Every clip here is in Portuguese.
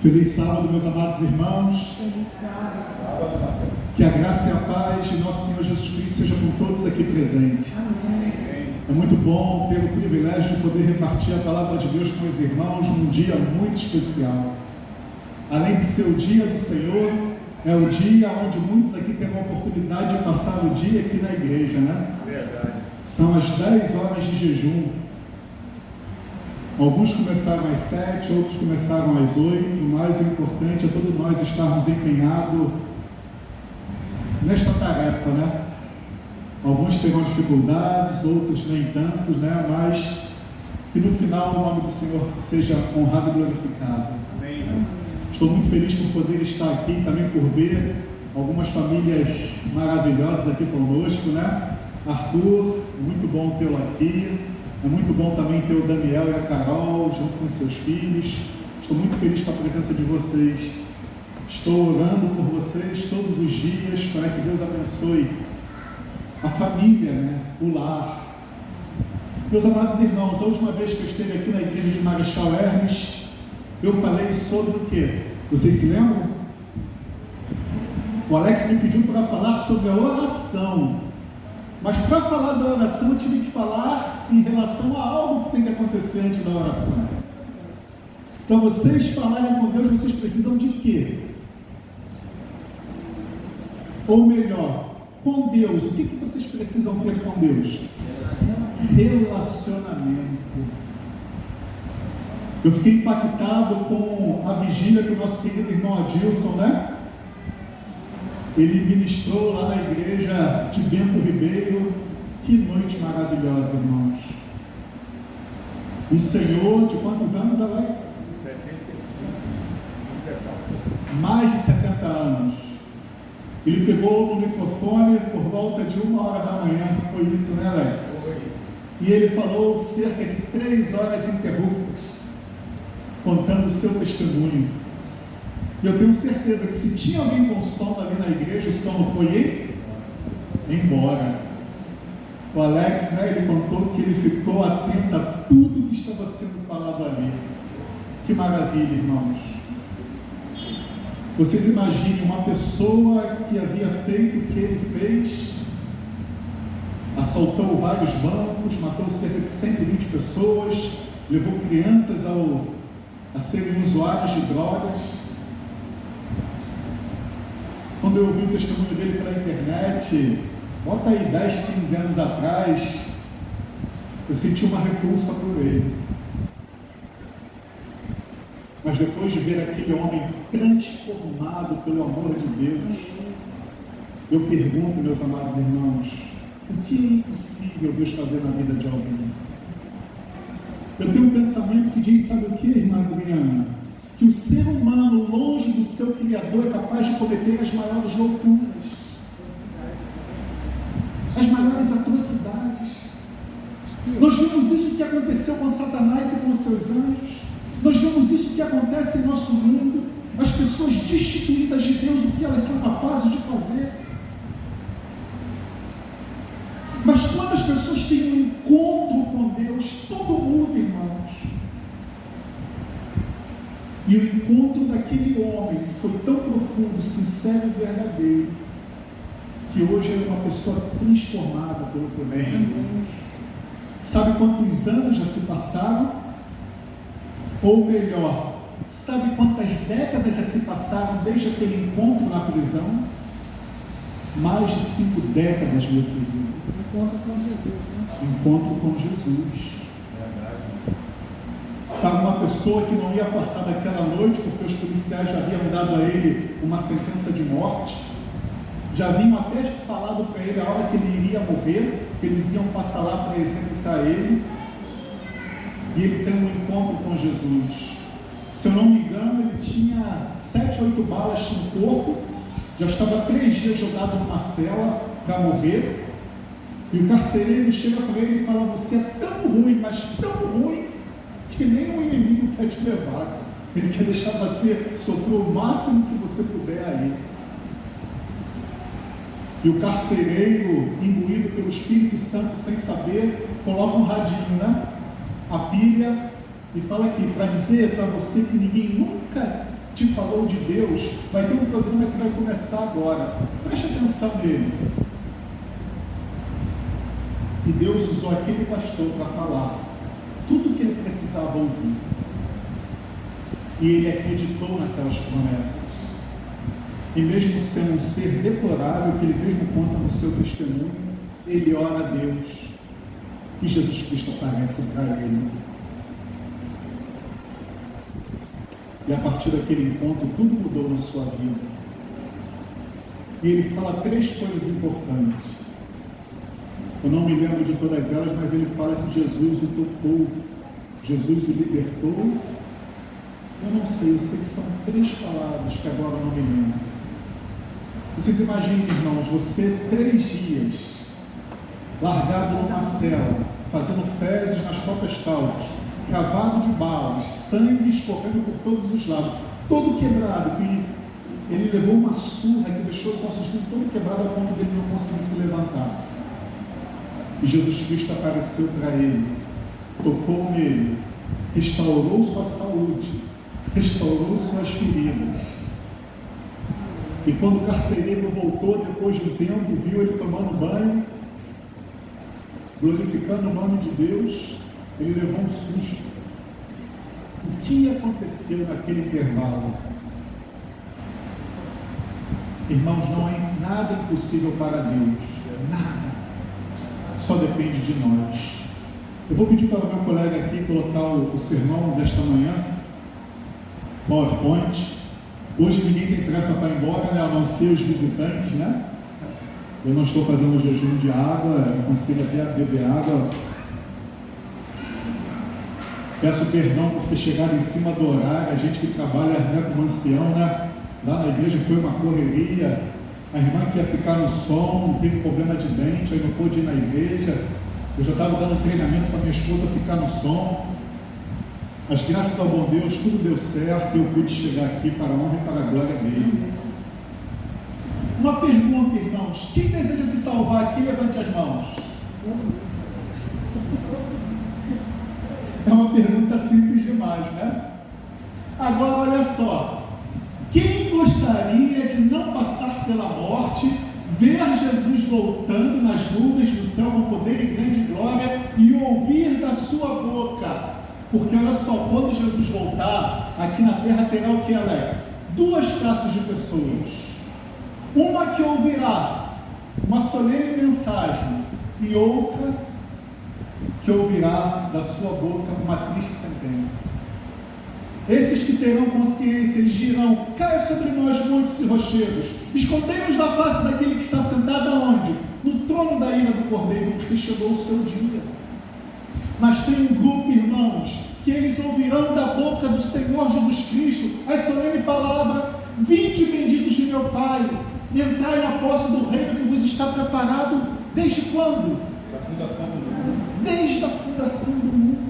Feliz sábado, meus amados irmãos. Feliz sábado. Que a graça e a paz de nosso Senhor Jesus Cristo seja com todos aqui presentes. Amém. É muito bom ter o privilégio de poder repartir a palavra de Deus com os irmãos num dia muito especial. Além de ser o dia do Senhor, é o dia onde muitos aqui têm a oportunidade de passar o dia aqui na igreja, né? Verdade. São as 10 horas de jejum. Alguns começaram às 7, outros começaram às 8, mas o importante é todos nós estarmos empenhados nesta tarefa, né? Alguns terão dificuldades, outros nem tantos, né? Mas que no final o nome do Senhor seja honrado e glorificado. Amém. Estou muito feliz por poder estar aqui, também por ver algumas famílias maravilhosas aqui conosco, né? Arthur, muito bom tê-lo aqui. É muito bom também ter o Daniel e a Carol junto com seus filhos. Estou muito feliz com a presença de vocês. Estou orando por vocês todos os dias para que Deus abençoe a família, né? O lar. Meus amados irmãos, a última vez que eu esteve aqui na igreja de Marechal Hermes, eu falei sobre o quê? Vocês se lembram? O Alex me pediu para falar sobre a oração. Mas para falar da oração, eu tive que falar em relação a algo que tem que acontecer antes da oração. Para vocês falarem com Deus, vocês precisam de quê? Ou melhor, com Deus, o que vocês precisam ter com Deus? Relacionamento. Eu fiquei impactado com a vigília que o nosso querido irmão Adilson, né? Ele ministrou lá na igreja de Bento Ribeiro. Que noite maravilhosa, irmãos. O Senhor, de quantos anos, Alex? 75. Mais de 70 anos. Ele pegou no microfone por volta de 1h da manhã. Foi isso, né, Alex? Foi. E ele falou cerca de 3 horas ininterruptas, contando o seu testemunho. E eu tenho certeza que se tinha alguém com sono ali na igreja, o sono foi embora. O Alex, né, ele contou que ele ficou atento a tudo que estava sendo falado ali. Que maravilha, irmãos. Vocês imaginem uma pessoa que havia feito o que ele fez, assaltou vários bancos, matou cerca de 120 pessoas, levou crianças a serem usuários de drogas. Quando eu ouvi o testemunho dele pela internet, bota aí 10, 15 anos atrás, eu senti uma repulsa por ele. Mas depois de ver aquele homem transformado pelo amor de Deus, eu pergunto, meus amados irmãos, o que é impossível Deus fazer na vida de alguém? Eu tenho um pensamento que diz, sabe o que, irmã Adriana? Que o ser humano, longe do seu Criador, é capaz de cometer as maiores loucuras, as maiores atrocidades. Nós vimos isso que aconteceu com Satanás e com seus anjos. Nós vemos isso que acontece em nosso mundo. As pessoas destituídas de Deus, o que elas são capazes de fazer. Mas quando as pessoas têm um encontro com Deus, tudo muda, irmãos. E o encontro daquele homem foi tão profundo, sincero e verdadeiro, que hoje é uma pessoa transformada pelo poder de Deus. Sabe quantos anos já se passaram? Ou melhor, sabe quantas décadas já se passaram desde aquele encontro na prisão? Mais de 5 décadas, meu querido. Encontro com Jesus, né? Encontro com Jesus. Para uma pessoa que não ia passar daquela noite, porque os policiais já haviam dado a ele uma sentença de morte, já haviam até falado para ele a hora que ele iria morrer, que eles iam passar lá para executar ele, e ele tem um encontro com Jesus. Se eu não me engano, ele tinha 7 ou 8 balas no corpo, já estava 3 dias jogado numa cela para morrer, e o carcereiro chega para ele e fala: você é tão ruim, mas tão ruim, que nem o inimigo quer te levar. Ele quer deixar você sofrer o máximo que você puder aí. E o carcereiro, imbuído pelo Espírito Santo sem saber, coloca um radinho, né? A pilha, e fala aqui, para dizer para você que ninguém nunca te falou de Deus, vai ter um programa que vai começar agora. Preste atenção nele. E Deus usou aquele pastor para falar tudo o que ele precisava ouvir. E ele acreditou naquelas promessas. E mesmo sendo um ser deplorável, que ele mesmo conta no seu testemunho, ele ora a Deus. E Jesus Cristo aparece para ele. E a partir daquele encontro, tudo mudou na sua vida. E ele fala 3 coisas importantes. Eu não me lembro de todas elas, mas ele fala que Jesus o tocou, Jesus o libertou. Eu não sei, eu sei que são 3 palavras que agora eu não me lembro. Vocês imaginem, irmãos, você 3 dias, largado numa cela, fazendo fezes nas próprias calças, cavado de balas, sangue escorrendo por todos os lados, todo quebrado, que ele levou uma surra que deixou os ossos dele todo quebrado a ponto dele não conseguir se levantar. E Jesus Cristo apareceu para ele, tocou nele, restaurou sua saúde, restaurou suas feridas. E quando o carcereiro voltou depois de um tempo, viu ele tomando banho, glorificando o nome de Deus, ele levou um susto. O que aconteceu naquele intervalo? Irmãos, não há nada impossível para Deus, nada. Só depende de nós. Eu vou pedir para o meu colega aqui colocar o sermão desta manhã, PowerPoint. Hoje ninguém tem pressa para ir embora, né? A não ser os visitantes, né? Eu não estou fazendo jejum de água, eu consigo até beber água. Peço perdão por ter chegado em cima do horário. A gente que trabalha, né, como ancião, né? Lá na igreja foi uma correria. A irmã que ia ficar no som, teve problema de dente, aí não pôde ir na igreja. Eu já estava dando treinamento para minha esposa ficar no som. Mas graças ao bom Deus, tudo deu certo e eu pude chegar aqui para a honra e para a glória dele. Uma pergunta, irmãos. Quem deseja se salvar aqui, levante as mãos. É uma pergunta simples demais, né? Agora, olha só. Quem gostaria de não passar pela morte, ver Jesus voltando nas nuvens do céu com poder e grande glória e ouvir da sua boca? Porque olha só, quando Jesus voltar, aqui na terra terá o que, Alex? 2 classes de pessoas. Uma que ouvirá uma solene mensagem e outra que ouvirá da sua boca uma triste sentença. Esses que terão consciência, eles dirão: caia sobre nós montes e rochedos, escondei-nos da face daquele que está sentado aonde? No trono da ira do Cordeiro, porque chegou o seu dia. Mas tem um grupo, irmãos, que eles ouvirão da boca do Senhor Jesus Cristo a solene palavra: vinde benditos de meu Pai, entrai na posse do reino que vos está preparado. Desde quando? Da fundação do mundo. Desde a fundação do mundo.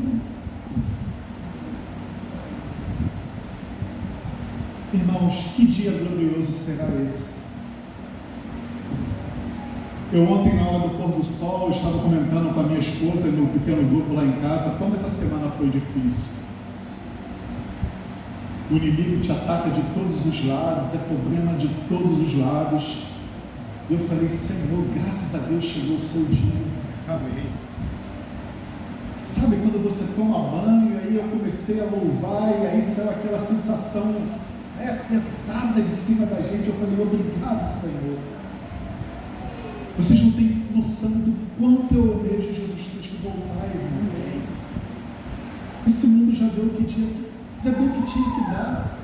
Irmãos, que dia glorioso será esse? Eu ontem, na aula do pôr do sol, estava comentando com a minha esposa e no pequeno grupo lá em casa como essa semana foi difícil. O inimigo te ataca de todos os lados, é problema de todos os lados. Eu falei: Senhor, graças a Deus chegou o seu dia. Amém. Sabe quando você toma banho, e aí eu comecei a louvar, e aí saiu aquela sensação pesada de cima da gente. Eu falei: obrigado, Senhor. Vocês não têm noção do quanto eu almejo Jesus Cristo voltar, irmão. Esse mundo já deu o que tinha que dar.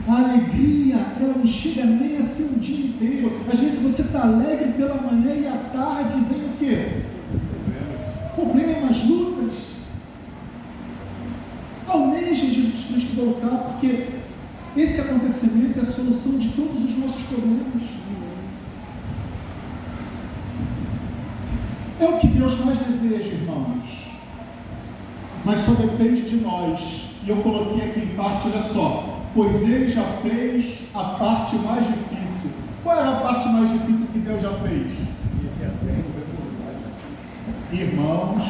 A alegria, ela não chega nem assim o dia inteiro. Às vezes você está alegre pela manhã e à tarde vem o quê? Problemas, lutas. Almejem Jesus Cristo voltar, porque esse acontecimento é a solução de todos os nossos problemas. É o que Deus mais deseja, irmãos. Mas só depende de nós. E eu coloquei aqui em parte, olha só. Pois Ele já fez a parte mais difícil. Qual era a parte mais difícil que Deus já fez? Irmãos,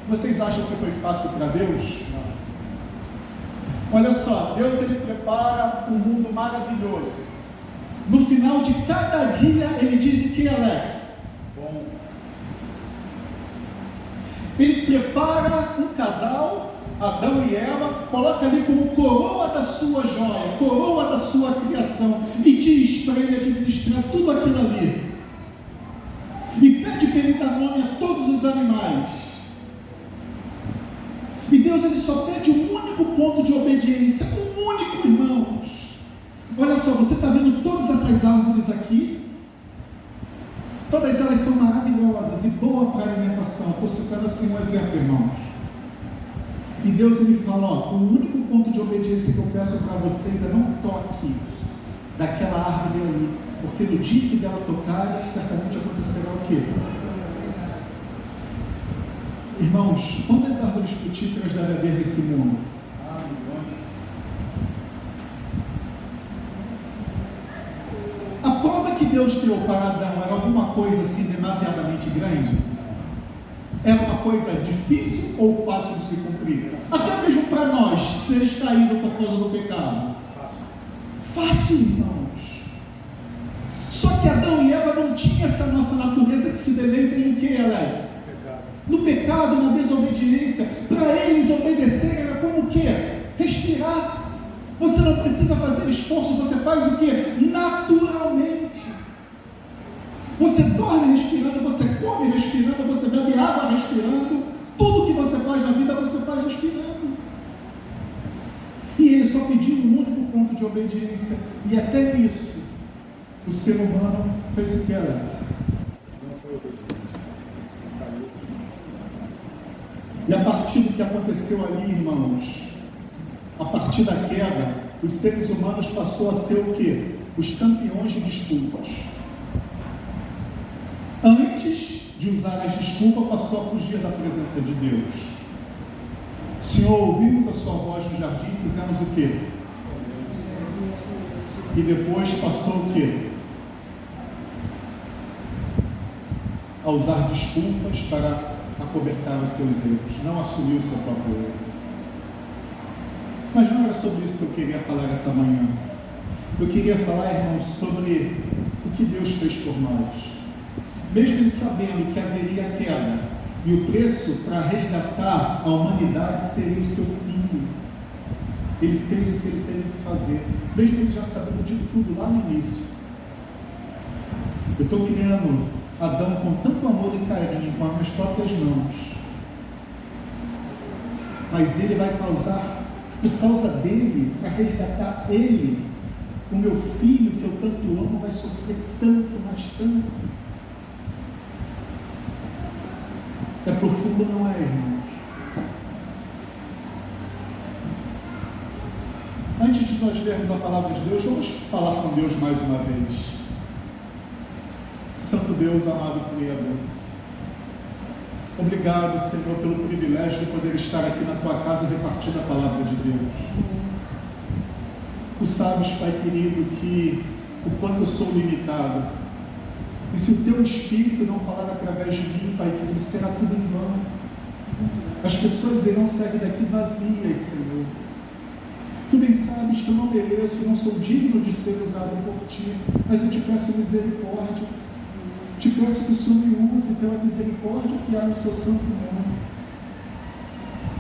vocês acham que foi fácil para Deus? Olha só, Deus ele prepara um mundo maravilhoso. No final de cada dia, ele diz o que, Alex? Bom. Ele prepara um casal, Adão e Eva, coloca ali como coroa da sua joia, coroa da sua criação, e diz para ele administrar tudo aquilo ali. E pede para ele dar nome a todos os animais. E Deus ele só pede um único ponto de obediência, um único, irmãos. Olha só, você está vendo todas essas árvores aqui? Todas elas são maravilhosas e boas para alimentação. Estou citando assim um exemplo, irmãos. E Deus ele fala, ó, o único ponto de obediência que eu peço para vocês é não toque daquela árvore ali, porque no dia que dela tocar, certamente acontecerá o quê? Irmãos, quantas árvores frutíferas deve haver nesse mundo? A prova que Deus criou para Adão era alguma coisa assim demasiadamente grande? Era uma coisa difícil ou fácil de se cumprir? Até mesmo para nós, seres caídos por causa do pecado. Fácil, irmãos. Só que Adão e Eva não tinham essa nossa natureza que se deleita em que, Alex? No pecado, na desobediência. Para eles obedecer era como o quê? Respirar. Você não precisa fazer esforço, você faz o quê? Naturalmente. Você dorme respirando, você come respirando, você bebe água respirando. Tudo que você faz na vida, você faz respirando. E ele só pediu um único ponto de obediência. E até nisso, o ser humano fez o que, Alex? Não foi obediência. E a partir do que aconteceu ali, irmãos, a partir da queda, os seres humanos passou a ser o quê? Os campeões de desculpas. Antes de usar as desculpas, passou a fugir da presença de Deus. Senhor, ouvimos a sua voz no jardim e fizemos o quê? E depois passou o quê? A usar desculpas para acobertar os seus erros, não assumiu o seu próprio erro. Mas não era sobre isso que eu queria falar essa manhã. Eu queria falar, irmãos, sobre o que Deus fez por nós. Mesmo ele sabendo que haveria queda, e o preço para resgatar a humanidade seria o seu filho, ele fez o que ele teve que fazer, mesmo ele já sabendo de tudo lá no início. Eu estou criando Adão com tanto amor e carinho, com as minhas próprias mãos, mas ele vai causar, por causa dele, para resgatar ele, o meu filho que eu tanto amo, vai sofrer tanto, mas tanto. É profundo, não é, irmãos? Antes de nós lermos a palavra de Deus, vamos falar com Deus mais uma vez. Santo Deus, amado Criador, obrigado, Senhor, pelo privilégio de poder estar aqui na Tua casa repartindo a palavra de Deus. Tu sabes, Pai querido, que o quanto eu sou limitado, e se o Teu Espírito não falar através de mim, Pai querido, será tudo em vão. As pessoas irão sair daqui vazias, Senhor. Tu bem sabes que eu não mereço, não sou digno de ser usado por Ti, mas eu te peço misericórdia. Te peço que o Senhor me use pela misericórdia que há no seu santo nome.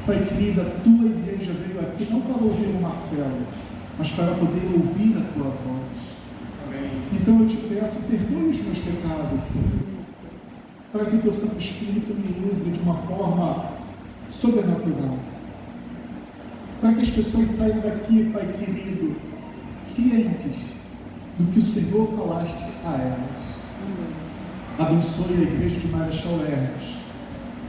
Pai querido, a Tua igreja veio aqui não para ouvir o Marcelo, mas para poder ouvir a Tua voz. Amém. Então eu te peço, perdoe os meus pecados, Senhor, para que Teu Santo Espírito me use de uma forma sobrenatural, para que as pessoas saiam daqui, Pai querido, cientes do que o Senhor falaste a elas. Amém. Abençoe a igreja de Marechal Hermes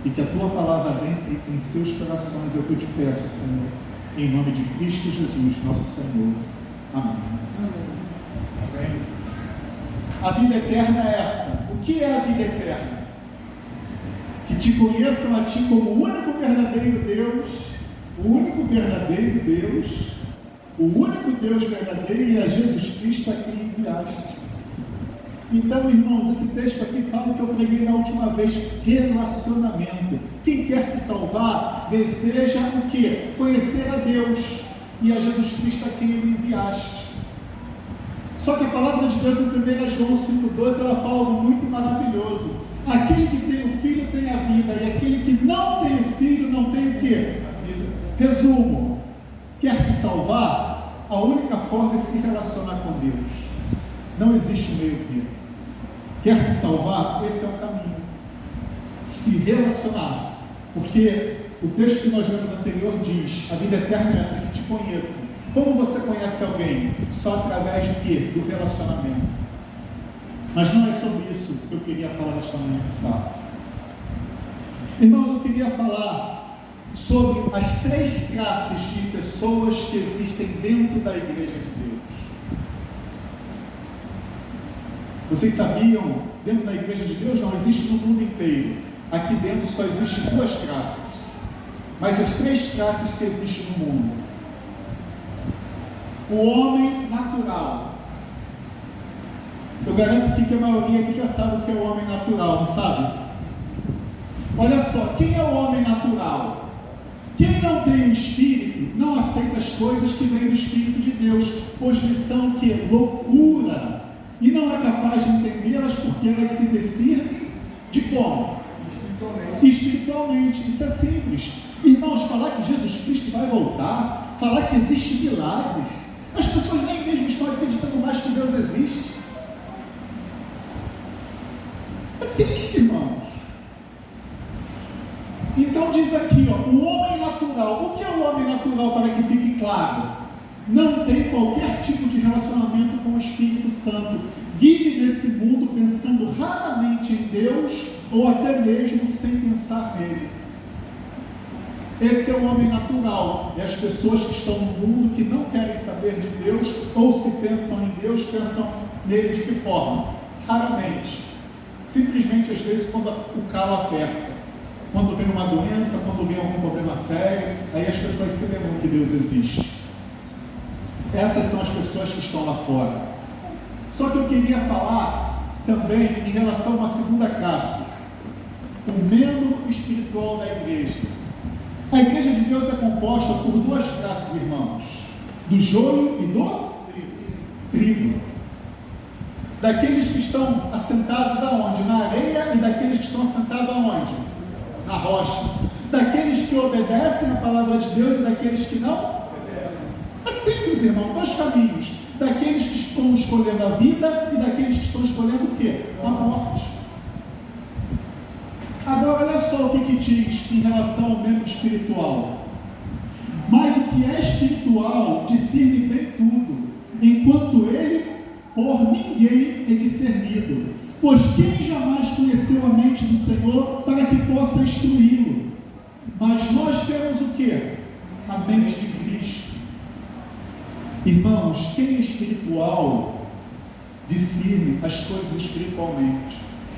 e que a Tua palavra entre em seus corações, é o que eu te peço, Senhor, em nome de Cristo Jesus, nosso Senhor. Amém. Amém. A vida eterna é essa. O que é a vida eterna? Que te conheçam a Ti como o único verdadeiro Deus, o único verdadeiro Deus, o único Deus verdadeiro, e a Jesus Cristo a quem enviaste. Então, irmãos, esse texto aqui fala o que eu preguei na última vez: relacionamento. Quem quer se salvar deseja o quê? Conhecer a Deus. e a Jesus Cristo a quem ele enviaste. Só que a palavra de Deus em 1 João 5,12, ela fala algo muito maravilhoso. Aquele que tem o Filho tem a vida, e aquele que não tem o Filho não tem o quê? A vida. Resumo: quer se salvar? A única forma é se relacionar com Deus. Não existe meio termo. Quer se salvar? Esse é o caminho. Se relacionar. Porque o texto que nós lemos anterior diz: a vida eterna é essa, que te conheça. Como você conhece alguém? Só através de quê? Do relacionamento. Mas não é sobre isso que eu queria falar nesta manhã de sábado. Irmãos, eu queria falar sobre as 3 classes de pessoas que existem dentro da igreja de Deus. Vocês sabiam? Dentro da igreja de Deus não existe no mundo inteiro. Aqui dentro só existem 2 classes. Mas as 3 classes que existem no mundo: o homem natural. Eu garanto que a maioria aqui já sabe o que é o homem natural, não sabe? Olha só, quem é o homem natural? Quem não tem o Espírito não aceita as coisas que vêm do Espírito de Deus, pois lhes são que loucura, e não é capaz de entendê-las, porque elas se discernem de como? Espiritualmente. Isso é simples. Irmãos, falar que Jesus Cristo vai voltar, falar que existem milagres, as pessoas nem mesmo estão acreditando mais que Deus existe. É triste, irmãos. Então diz aqui, ó, o homem natural. O que é o homem natural, para que fique claro? Não tem qualquer tipo de relacionamento com o Espírito Santo. Vive nesse mundo pensando raramente em Deus, ou até mesmo sem pensar nele. Esse é o homem natural. E as pessoas que estão no mundo, que não querem saber de Deus, ou se pensam em Deus, pensam nele de que forma? Raramente. Simplesmente, às vezes, quando o calo aperta. Quando vem uma doença, quando vem algum problema sério, aí as pessoas se lembram que Deus existe. Essas são as pessoas que estão lá fora. Só que eu queria falar também em relação a uma segunda classe: o membro espiritual da igreja. A igreja de Deus é composta por 2 classes, irmãos: do joio e do trigo. Daqueles que estão assentados aonde? Na areia, e daqueles que estão assentados aonde? Na rocha. Daqueles que obedecem a palavra de Deus e daqueles que não? É simples, irmão, 2 caminhos: daqueles que estão escolhendo a vida e daqueles que estão escolhendo o quê? A morte. Agora olha só o que diz em relação ao membro espiritual: mas o que é espiritual discerne bem tudo, enquanto ele por ninguém é discernido. Pois quem jamais conheceu a mente do Senhor para que possa instruí-lo? Mas nós temos o quê? A mente de Cristo. Irmãos, quem é espiritual discerne as coisas espiritualmente.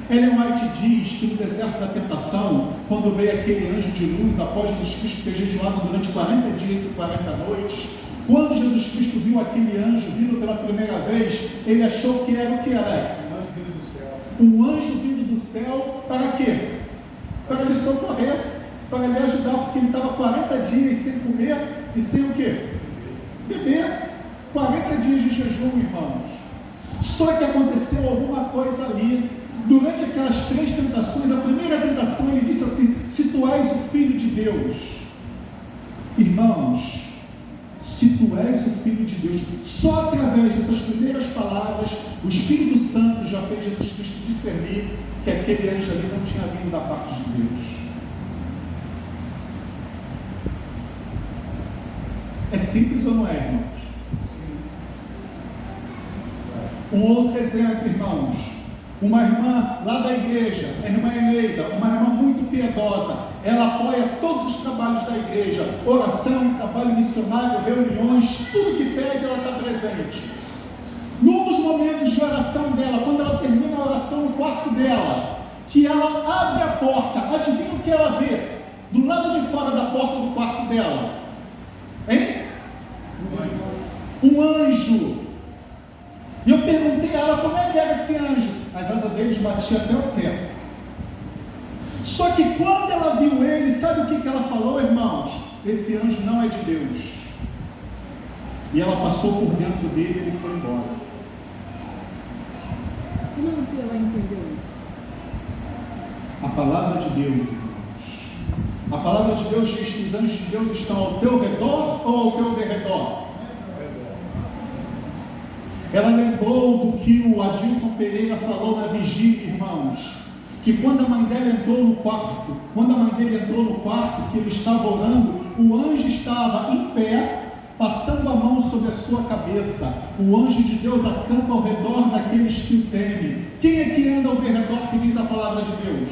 Ellen White diz que no deserto da tentação, quando veio aquele anjo de luz, após Jesus Cristo ter jejuado durante 40 dias e 40 noites, quando Jesus Cristo viu aquele anjo vindo pela primeira vez, ele achou que era o que, Alex? Um anjo vindo do céu para quê? Para lhe socorrer, para lhe ajudar, porque ele estava 40 dias sem comer e sem o quê? Beber. 40 dias de jejum, irmãos. Só que aconteceu alguma coisa ali. Durante aquelas 3 tentações, a primeira tentação ele disse assim: se tu és o Filho de Deus. Irmãos, se tu és o Filho de Deus, só através dessas primeiras palavras, o Espírito Santo já fez Jesus Cristo discernir que aquele anjo ali não tinha vindo da parte de Deus. É simples ou não é, irmãos? Um outro exemplo, irmãos: uma irmã lá da igreja, a irmã Eneida, uma irmã muito piedosa, ela apoia todos os trabalhos da igreja, oração, trabalho missionário, reuniões, tudo que pede ela está presente. Num dos momentos de oração dela, quando ela termina a oração no quarto dela, que ela abre a porta, adivinha o que ela vê? Do lado de fora da porta do quarto dela? Hein? Um anjo. E eu perguntei a ela como é que era esse anjo. As asas deles batiam até o teto. Só que quando ela viu ele, sabe o que ela falou, irmãos? Esse anjo não é de Deus. E ela passou por dentro dele e ele foi embora. Como é que ela entendeu isso? A palavra de Deus, irmãos. A palavra de Deus diz que os anjos de Deus estão ao teu redor ou ao teu derredor? Ela lembrou do que o Adilson Pereira falou na vigília, irmãos, que quando a mãe dela entrou no quarto, que ele estava orando, o anjo estava em pé, passando a mão sobre a sua cabeça. O anjo de Deus acampa ao redor daqueles que o temem. Quem é que anda ao derredor que diz a palavra de Deus?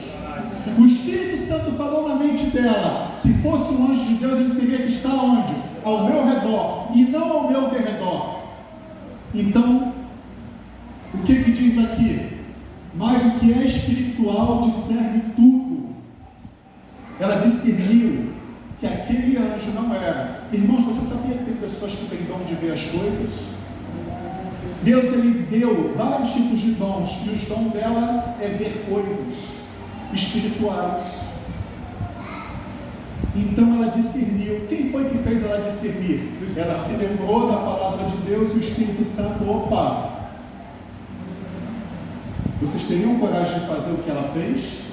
O Espírito Santo falou na mente dela: se fosse um anjo de Deus, ele teria que estar onde? Ao meu redor e não ao meu derredor. Então, o que diz aqui? Mas o que é espiritual discerne tudo. Ela discerniu que aquele anjo não era. Irmãos, você sabia que tem pessoas que têm dom de ver as coisas? Deus, ele deu vários tipos de dons, e os dons dela é ver coisas espirituais. Então ela discerniu. Quem foi que fez ela discernir? Ela se lembrou da palavra de Deus e o Espírito Santo, opa! Vocês teriam coragem de fazer o que ela fez?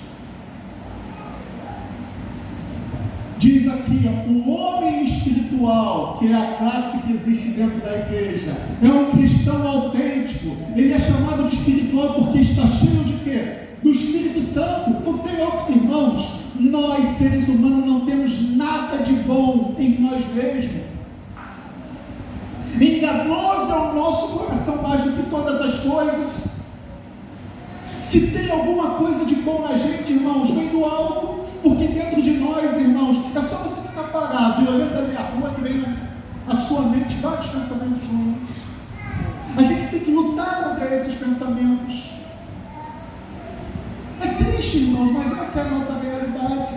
Diz aqui, ó, o homem espiritual, que é a classe que existe dentro da igreja, é um cristão autêntico. Ele é chamado de espiritual porque está cheio de quê? Do Espírito Santo. Não tem outro, irmãos. Nós, seres humanos, não temos nada de bom em nós mesmos. Enganoso é o nosso coração mais do que todas as coisas. Se tem alguma coisa de bom na gente, irmãos, vem do alto, porque dentro de nós, irmãos, é só você ficar parado e olhando ali a rua que vem a sua mente vários pensamentos ruins. A gente tem que lutar contra esses pensamentos. É triste, irmãos, mas essa é a nossa realidade.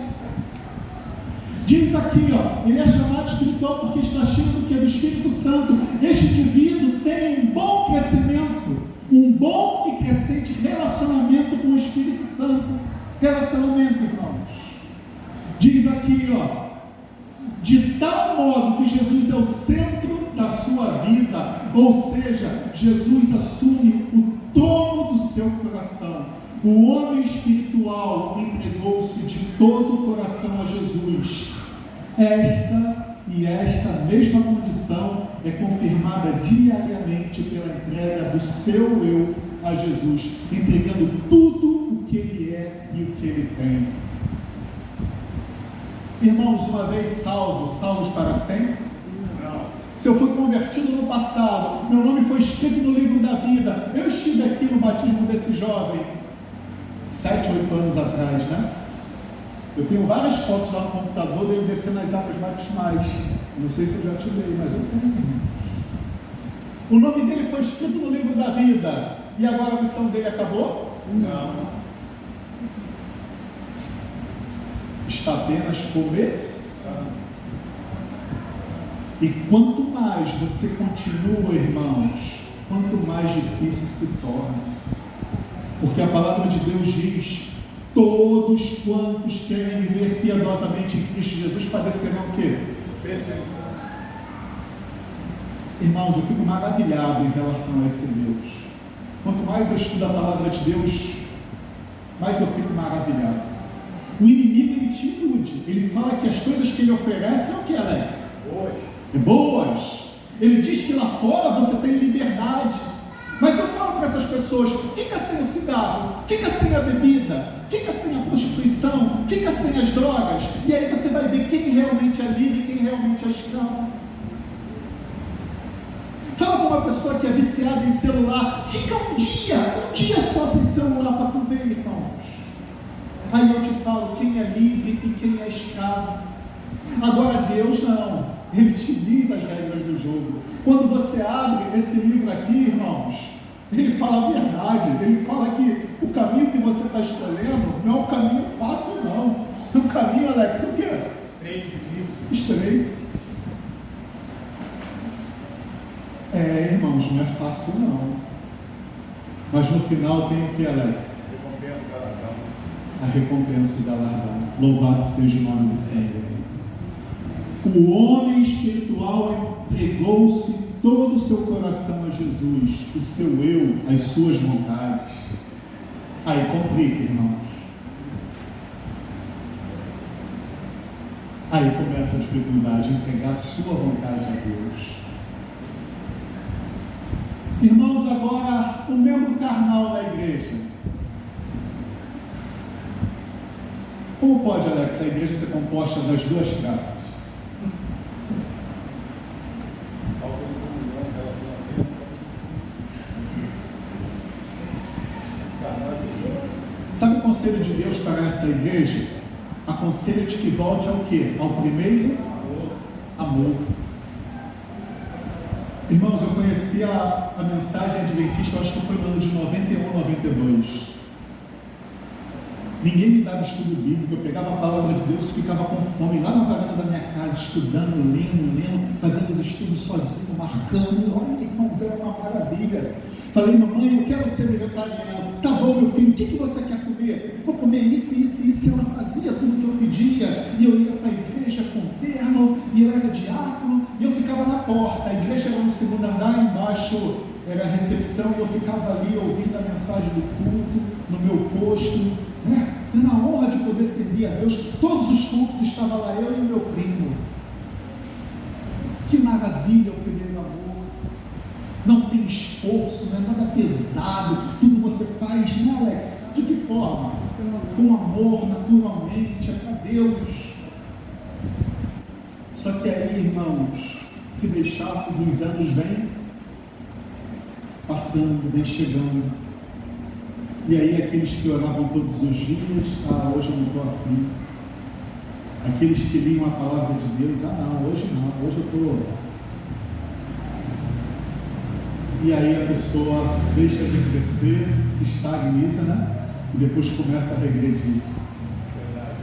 Diz aqui, ó, ele é chamado espiritual porque está cheio do que? Do Espírito Santo. Este indivíduo tem um bom crescimento, um bom e crescente relacionamento com o Espírito Santo. Relacionamento, irmãos. Diz aqui, ó, de tal modo que Jesus é o centro da sua vida, ou seja, Jesus assume o trono do seu coração. O homem espiritual entregou-se de todo o coração a Jesus. Esta mesma condição é confirmada diariamente pela entrega do seu eu a Jesus, entregando tudo o que ele é e o que ele tem. Irmãos, uma vez salvos para sempre? Não. Se eu fui convertido no passado, meu nome foi escrito no livro da vida. Eu estive aqui no batismo desse jovem 7, 8 anos atrás, né? Eu tenho várias fotos lá no computador dele descendo as águas batismais. Não sei se eu já te dei, mas eu tenho. O nome dele foi escrito no livro da vida. E agora a missão dele acabou? Não. Está apenas começando. E quanto mais você continua, irmãos, quanto mais difícil se torna. Porque a palavra de Deus diz: todos quantos querem viver piedosamente em Cristo Jesus padecerão o quê? Irmãos, eu fico maravilhado em relação a esse Deus. Quanto mais eu estudo a palavra de Deus, mais eu fico maravilhado. O inimigo, ele te ilude. Ele fala que as coisas que ele oferece é o que, Alex? Boas. Ele diz que lá fora você tem liberdade. Mas eu falo para essas pessoas: fica sem o cigarro, fica sem a bebida, fica sem a prostituição, fica sem as drogas, e aí você vai ver quem realmente é livre e quem realmente é escravo. Fala para uma pessoa que é viciada em celular: fica um dia só sem celular para tu ver, irmãos. Aí eu te falo quem é livre e quem é escravo. Agora Deus não, Ele te diz as regras do jogo. Quando você abre esse livro aqui, irmãos, Ele fala a verdade. Ele fala que o caminho que você está escolhendo não é um caminho fácil, não. É um caminho, Alex, o quê? Estreito, difícil. Estreito. Irmãos, não é fácil não. Mas no final tem o que, Alex? A recompensa da galardão. Louvado seja o nome do Senhor. O homem espiritual entregou-se todo o seu coração a Jesus, o seu eu, as suas vontades, aí complica, irmãos. Aí começa a dificuldade de entregar a sua vontade a Deus. Irmãos, agora, o membro carnal da igreja. Como pode, Alex, a igreja ser composta das duas classes? Falta de comunhão, relacionamento. Sabe o conselho de Deus para essa igreja? Aconselho-te que volte ao quê? Ao primeiro amor. Irmãos, eu conheci a mensagem adventista, acho que foi no ano de 91, 92. Ninguém me dava estudo bíblico, eu pegava a palavra de Deus e ficava com fome lá na varanda da minha casa, estudando, lendo, fazendo os estudos sozinho, marcando. Olha, irmãos, era uma maravilha. Falei, mamãe, eu quero ser vegetariano. Tá bom, meu filho, o que você quer comer? Vou comer isso. E ela fazia tudo que eu pedia. E eu ia para a igreja com terno, e eu era diácono, e eu ficava na porta. A igreja era no segundo andar, embaixo era a recepção, e eu ficava ali ouvindo a mensagem do culto, no meu posto, né? E na honra de poder servir a Deus, todos os cultos estavam lá, eu e o meu primo. Que maravilha o primeiro amor. Não tem esforço, não é nada pesado, tudo você faz, né, Alex? De que forma? Com amor, naturalmente, é para Deus. Só que aí, irmãos, se deixarmos, os anos vêm passando, vem chegando. E aí aqueles que oravam todos os dias, hoje eu não estou afim. Aqueles que liam a palavra de Deus, hoje eu estou. E aí a pessoa deixa de crescer, se estagniza, né? E depois começa a regredir.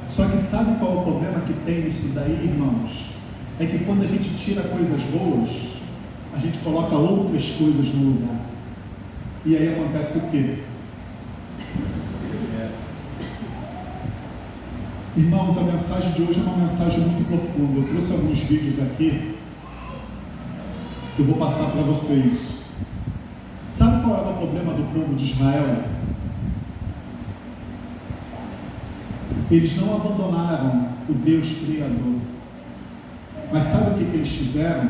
Só que sabe qual é o problema que tem nisso daí, irmãos? É que quando a gente tira coisas boas, a gente coloca outras coisas no lugar. E aí acontece o quê? Irmãos, a mensagem de hoje é uma mensagem muito profunda. Eu trouxe alguns vídeos aqui que eu vou passar para vocês. Sabe qual era o problema do povo de Israel? Eles não abandonaram o Deus Criador. Mas sabe o que eles fizeram?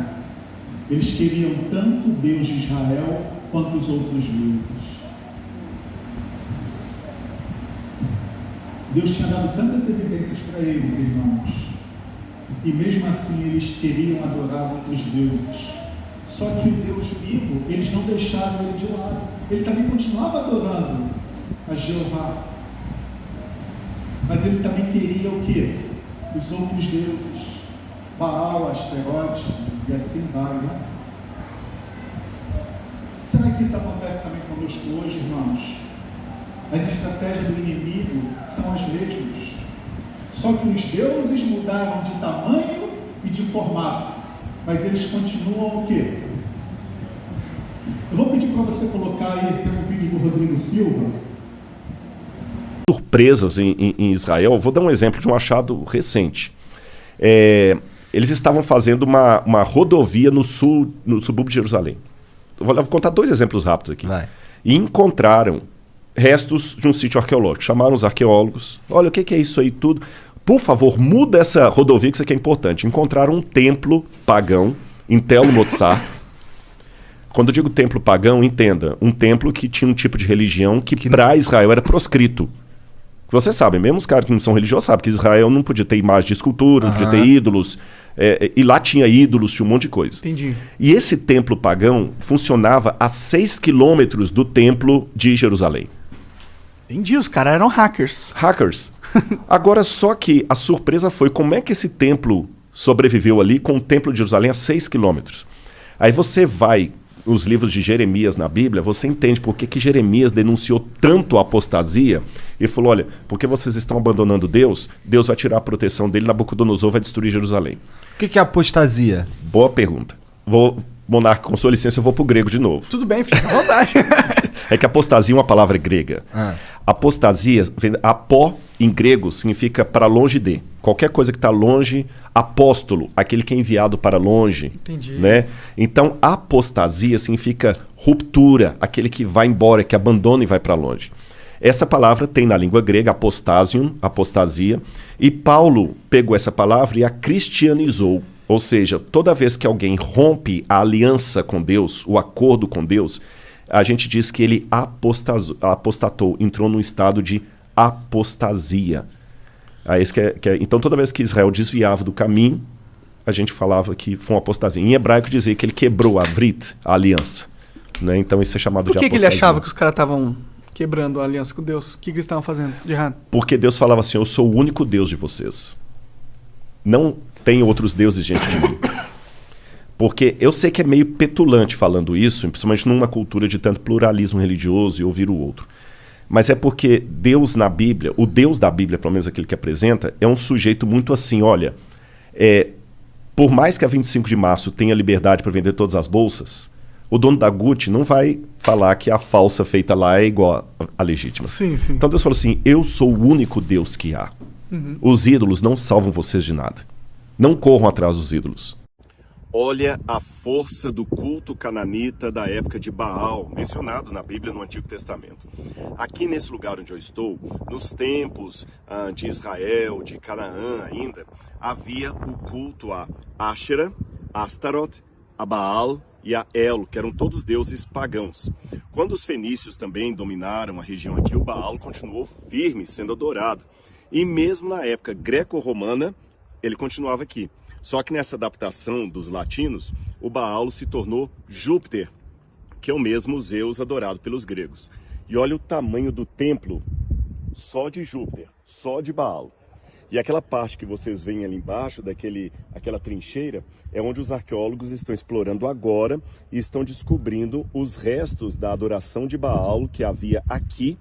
Eles queriam tanto o Deus de Israel quanto os outros deuses. Deus tinha dado tantas evidências para eles, irmãos, e mesmo assim eles queriam adorar outros deuses. Só que o Deus vivo, eles não deixaram ele de lado. Ele também continuava adorando a Jeová, mas ele também queria o quê? Os outros deuses, Baal, Asterote, e assim vai, né? Será que isso acontece também conosco hoje, irmãos? As estratégias do inimigo são as mesmas, só que os deuses mudaram de tamanho e de formato, mas eles continuam o quê? Eu vou pedir para você colocar aí, tem um vídeo do Rodrigo Silva. Surpresas em Israel, vou dar um exemplo de um achado recente. Eles estavam fazendo uma rodovia no subúrbio de Jerusalém. Eu vou contar dois exemplos rápidos aqui. Vai. E encontraram restos de um sítio arqueológico. Chamaram os arqueólogos. Olha, o que é isso aí tudo? Por favor, muda essa rodovia, que isso aqui é importante. Encontraram um templo pagão em Tel Motsar. Quando eu digo templo pagão, entenda. Um templo que tinha um tipo de religião que para Israel era proscrito. Vocês sabem, mesmo os caras que não são religiosos sabem que Israel não podia ter imagem de escultura, não podia ter ídolos. E lá tinha ídolos, tinha um monte de coisa. Entendi. E esse templo pagão funcionava a 6 quilômetros do templo de Jerusalém. Entendi, os caras eram hackers. Hackers. Agora, só que a surpresa foi como é que esse templo sobreviveu ali com o templo de Jerusalém a 6 quilômetros. Aí você vai nos livros de Jeremias na Bíblia, você entende por que Jeremias denunciou tanto a apostasia e falou, olha, porque vocês estão abandonando Deus, Deus vai tirar a proteção dele, Nabucodonosor vai destruir Jerusalém. O que é apostasia? Boa pergunta. Monarca, com sua licença, eu vou pro grego de novo. Tudo bem, fica à vontade. É que apostasia é uma palavra grega. Apostasia, apó em grego significa para longe de. Qualquer coisa que está longe, apóstolo, aquele que é enviado para longe. Entendi. Né? Então, apostasia significa ruptura, aquele que vai embora, que abandona e vai para longe. Essa palavra tem na língua grega apostasium, apostasia, e Paulo pegou essa palavra e a cristianizou. Ou seja, toda vez que alguém rompe a aliança com Deus, o acordo com Deus, a gente diz que ele apostatou, entrou num estado de apostasia. Então, toda vez que Israel desviava do caminho, a gente falava que foi uma apostasia. Em hebraico dizia que ele quebrou a brit, a aliança. Né? Então, isso é chamado de apostasia. Por que ele achava que os caras estavam quebrando a aliança com Deus? O que eles estavam fazendo de errado? Porque Deus falava assim, eu sou o único Deus de vocês. Não tem outros deuses diante de mim. Porque eu sei que é meio petulante falando isso, principalmente numa cultura de tanto pluralismo religioso e ouvir o outro. Mas é porque Deus na Bíblia, o Deus da Bíblia, pelo menos aquele que apresenta, é um sujeito muito assim, olha, por mais que a 25 de março tenha liberdade para vender todas as bolsas, o dono da Gucci não vai falar que a falsa feita lá é igual à legítima. Sim, sim. Então Deus falou assim, eu sou o único Deus que há. Os ídolos não salvam vocês de nada. Não corram atrás dos ídolos. Olha a força do culto cananita da época de Baal, mencionado na Bíblia no Antigo Testamento. Aqui nesse lugar onde eu estou, nos tempos de Israel, de Canaã ainda, havia o culto a Ashera, Astaroth, a Baal e a El, que eram todos deuses pagãos. Quando os fenícios também dominaram a região aqui, o Baal continuou firme, sendo adorado. E mesmo na época greco-romana, ele continuava aqui. Só que nessa adaptação dos latinos, o Baal se tornou Júpiter, que é o mesmo Zeus adorado pelos gregos. E olha o tamanho do templo só de Júpiter, só de Baal. E aquela parte que vocês veem ali embaixo, aquela trincheira, é onde os arqueólogos estão explorando agora e estão descobrindo os restos da adoração de Baal que havia aqui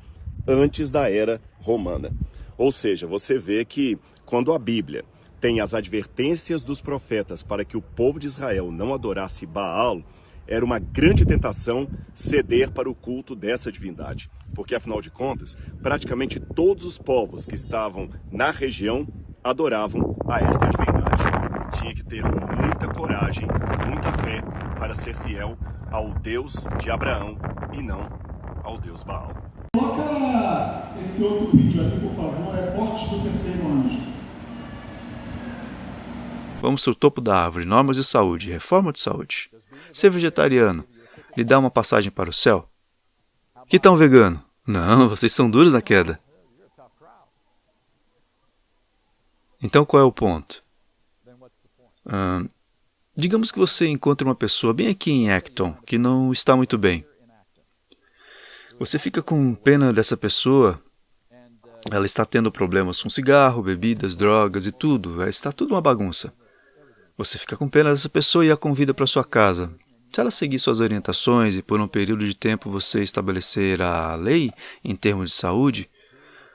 antes da era romana. Ou seja, você vê que quando a Bíblia tem as advertências dos profetas para que o povo de Israel não adorasse Baal, era uma grande tentação ceder para o culto dessa divindade. Porque, afinal de contas, praticamente todos os povos que estavam na região adoravam a esta divindade. Tinha que ter muita coragem, muita fé para ser fiel ao Deus de Abraão e não ao Deus Baal. Coloca esse outro vídeo ali, por favor, é Porte do Terceiro Anjo. Vamos para o topo da árvore, normas de saúde, reforma de saúde. Ser vegetariano lhe dá uma passagem para o céu? Que tal um vegano? Não, vocês são duros na queda. Então qual é o ponto? Digamos que você encontre uma pessoa bem aqui em Acton, que não está muito bem. Você fica com pena dessa pessoa. Ela está tendo problemas com cigarro, bebidas, drogas e tudo. Está tudo uma bagunça. Você fica com pena dessa pessoa e a convida para sua casa. Se ela seguir suas orientações e por um período de tempo você estabelecer a lei em termos de saúde,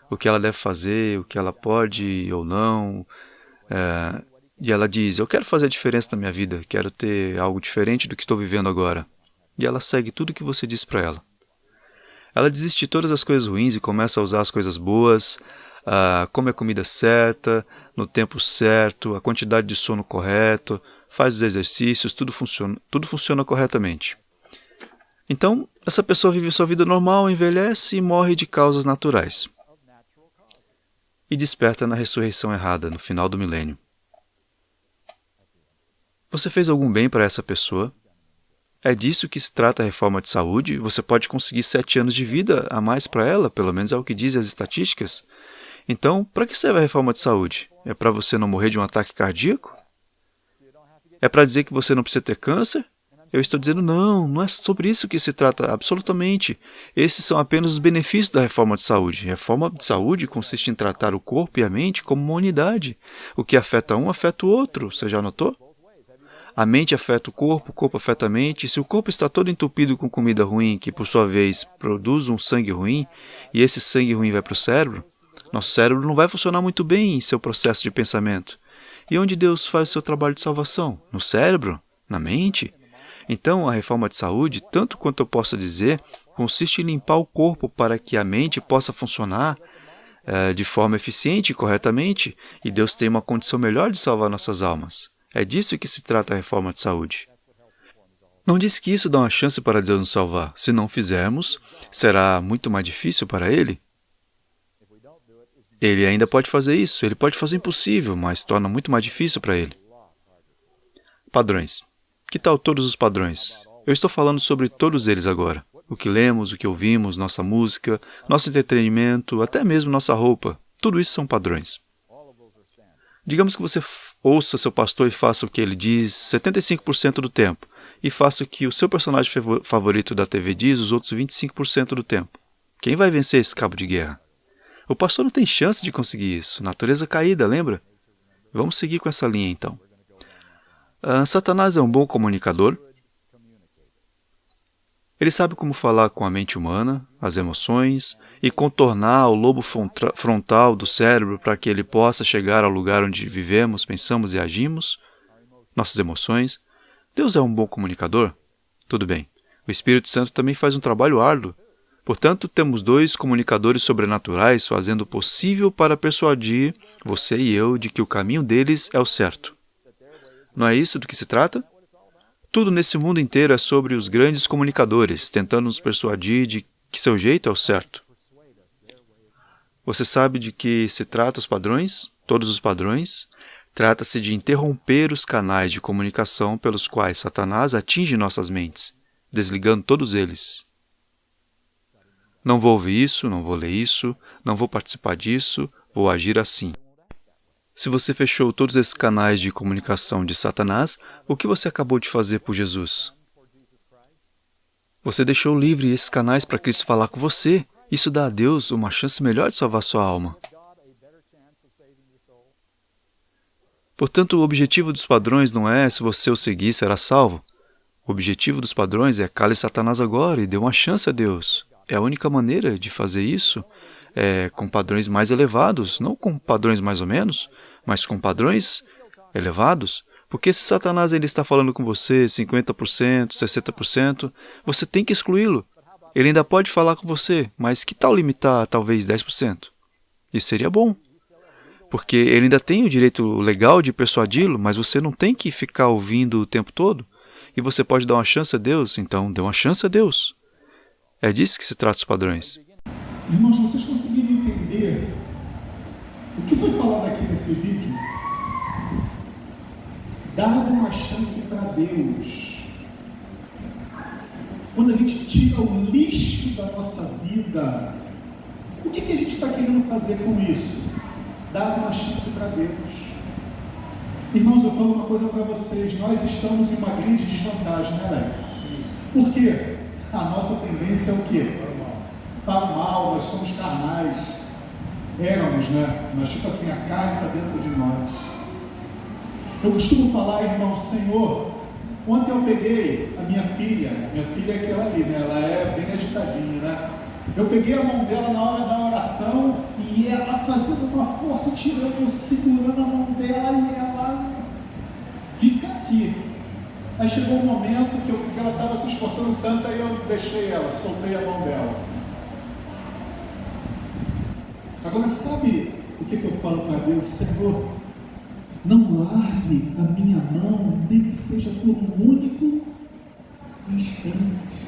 o que ela deve fazer, o que ela pode ou não, e ela diz, eu quero fazer a diferença na minha vida, quero ter algo diferente do que estou vivendo agora. E ela segue tudo o que você diz para ela. Ela desiste de todas as coisas ruins e começa a usar as coisas boas, come a comida certa, no tempo certo, a quantidade de sono correto, faz os exercícios, tudo funciona corretamente. Então, essa pessoa vive sua vida normal, envelhece e morre de causas naturais. E desperta na ressurreição errada, no final do milênio. Você fez algum bem para essa pessoa? É disso que se trata a reforma de saúde? Você pode conseguir 7 anos de vida a mais para ela, pelo menos é o que dizem as estatísticas. Então, para que serve a reforma de saúde? É para você não morrer de um ataque cardíaco? É para dizer que você não precisa ter câncer? Eu estou dizendo não é sobre isso que se trata absolutamente. Esses são apenas os benefícios da reforma de saúde. Reforma de saúde consiste em tratar o corpo e a mente como uma unidade. O que afeta um, afeta o outro. Você já notou? A mente afeta o corpo afeta a mente. Se o corpo está todo entupido com comida ruim, que por sua vez produz um sangue ruim, e esse sangue ruim vai para o cérebro, nosso cérebro não vai funcionar muito bem em seu processo de pensamento. E onde Deus faz o seu trabalho de salvação? No cérebro? Na mente? Então, a reforma de saúde, tanto quanto eu posso dizer, consiste em limpar o corpo para que a mente possa funcionar de forma eficiente e corretamente, e Deus tem uma condição melhor de salvar nossas almas. É disso que se trata a reforma de saúde. Não diz que isso dá uma chance para Deus nos salvar. Se não fizermos, será muito mais difícil para Ele. Ele ainda pode fazer isso, Ele pode fazer o impossível, mas torna muito mais difícil para Ele. Padrões. Que tal todos os padrões? Eu estou falando sobre todos eles agora. O que lemos, o que ouvimos, nossa música, nosso entretenimento, até mesmo nossa roupa. Tudo isso são padrões. Digamos que você ouça seu pastor e faça o que ele diz 75% do tempo, e faça o que o seu personagem favorito da TV diz os outros 25% do tempo. Quem vai vencer esse cabo de guerra? O pastor não tem chance de conseguir isso. Natureza caída, lembra? Vamos seguir com essa linha então. Satanás é um bom comunicador. Ele sabe como falar com a mente humana, as emoções, e contornar o lobo frontal do cérebro para que ele possa chegar ao lugar onde vivemos, pensamos e agimos, nossas emoções. Deus é um bom comunicador? Tudo bem. O Espírito Santo também faz um trabalho árduo. Portanto, temos dois comunicadores sobrenaturais fazendo o possível para persuadir você e eu de que o caminho deles é o certo. Não é isso do que se trata? Tudo nesse mundo inteiro é sobre os grandes comunicadores, tentando nos persuadir de que seu jeito é o certo. Você sabe de que se trata os padrões? Todos os padrões? Trata-se de interromper os canais de comunicação pelos quais Satanás atinge nossas mentes, desligando todos eles. Não vou ouvir isso, não vou ler isso, não vou participar disso, vou agir assim. Se você fechou todos esses canais de comunicação de Satanás, o que você acabou de fazer por Jesus? Você deixou livre esses canais para Cristo falar com você. Isso dá a Deus uma chance melhor de salvar sua alma. Portanto, o objetivo dos padrões não é se você o seguir, será salvo. O objetivo dos padrões é cale Satanás agora e dê uma chance a Deus. É a única maneira de fazer isso com padrões mais elevados, não com padrões mais ou menos, mas com padrões elevados. Porque se Satanás ainda está falando com você 50%, 60%, você tem que excluí-lo. Ele ainda pode falar com você, mas que tal limitar a talvez 10%? Isso seria bom. Porque ele ainda tem o direito legal de persuadi-lo, mas você não tem que ficar ouvindo o tempo todo. E você pode dar uma chance a Deus, então dê uma chance a Deus. É disso que se trata os padrões. Irmãos, vocês conseguiram entender o que foi falado aqui nesse vídeo? Dar uma chance para Deus. Quando a gente tira o lixo da nossa vida, o que a gente está querendo fazer com isso? Dar uma chance para Deus. Irmãos, eu falo uma coisa para vocês. Nós estamos em uma grande desvantagem, né, Alex? Por quê? A nossa tendência é o quê? Para o mal, nós somos carnais. Éramos, né? Mas tipo assim, a carne está dentro de nós. Eu costumo falar, irmão, Senhor, ontem eu peguei a minha filha é aquela ali, né? Ela é bem agitadinha, né? Eu peguei a mão dela na hora da oração e ela fazendo uma força, tirando, eu segurando a mão dela e ela fica aqui. Aí chegou um momento que ela estava se esforçando tanto, aí eu deixei ela, soltei a mão dela. Agora, sabe o que eu falo para Deus? Senhor, não largue a minha mão, nem que seja por um único instante.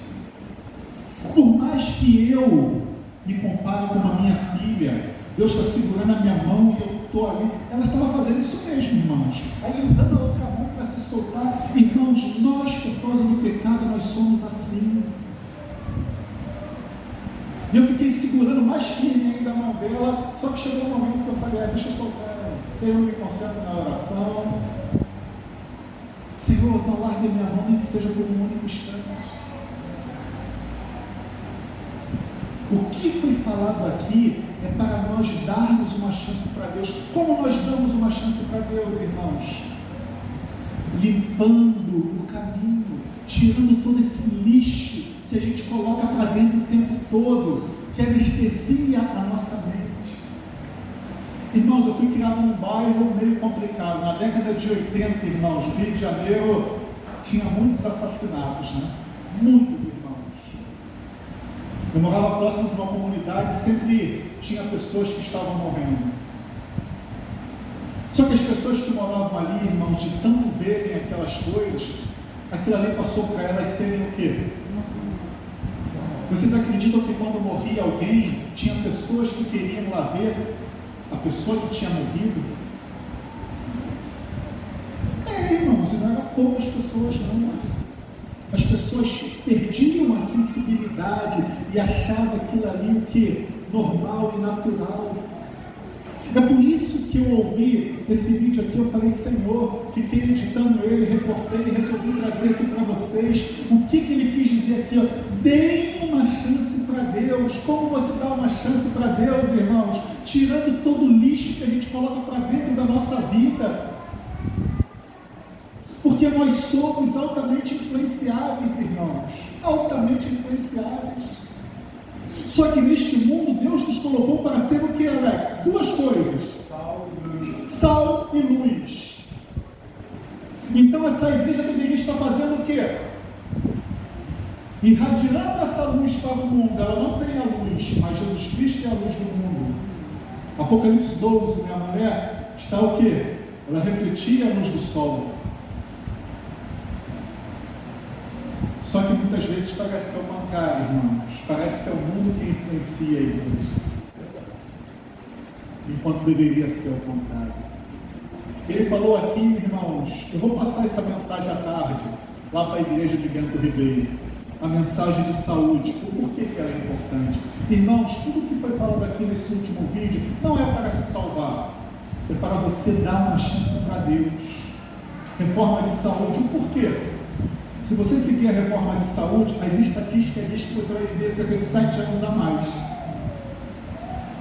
Por mais que eu me compare com a minha filha, Deus está segurando a minha mão e eu estou ali. Ela estava fazendo isso mesmo, irmãos. Aí usando a outra mão para se soltar. Irmãos, nós, por causa do pecado, nós somos assim. E eu fiquei segurando mais firme ainda a mão dela, só que chegou um momento que eu falei, deixa eu soltar ela. Eu me concentro na oração. Senhor, não largue a minha mão, nem que seja por um único instante. O que foi falado aqui é para nós darmos uma chance para Deus. Como nós damos uma chance para Deus, irmãos? Limpando o caminho, tirando todo esse lixo que a gente coloca para dentro o tempo todo, que anestesia a nossa mente. Irmãos, eu fui criado num bairro meio complicado. Na década de 80, irmãos, Rio de Janeiro, tinha muitos assassinatos, né? Muitos irmãos. Eu morava próximo de uma comunidade, sempre tinha pessoas que estavam morrendo. Só que as pessoas que moravam ali, irmãos, de tanto verem aquelas coisas, aquilo ali passou para elas serem o quê? Vocês acreditam que quando morria alguém, tinha pessoas que queriam lá ver a pessoa que tinha morrido? Irmãos, e não eram poucas pessoas não. As pessoas perdiam a sensibilidade e achavam aquilo ali o quê? Normal e natural. É por isso que eu ouvi esse vídeo aqui, eu falei, Senhor, fiquei editando ele, recortei e resolvi trazer aqui para vocês o que ele quis dizer aqui, ó. Deem uma chance para Deus. Como você dá uma chance para Deus, irmãos? Tirando todo o lixo que a gente coloca para dentro da nossa vida. Porque nós somos altamente influenciáveis, irmãos. Altamente influenciáveis. Só que neste mundo, Deus nos colocou para ser o que, Alex? Duas coisas. Sal e luz. Então essa igreja deveria estar fazendo o quê? Irradiando essa luz para o mundo. Ela não tem a luz, mas Jesus Cristo é a luz do mundo. Apocalipse 12, minha mulher, está o quê? Ela refletia a luz do sol. Só que muitas vezes parece que é o contrário, irmãos. Parece que é o mundo que influencia a igreja. Enquanto deveria ser o contrário. Ele falou aqui, irmãos, eu vou passar essa mensagem à tarde, lá para a igreja de Bento Ribeiro. A mensagem de saúde. Por que ela é importante? Irmãos, tudo que foi falado aqui nesse último vídeo não é para se salvar. É para você dar uma chance para Deus. Reforma de saúde. Por quê? Se você seguir a reforma de saúde, as estatísticas dizem que você vai viver cerca de 7 anos a mais.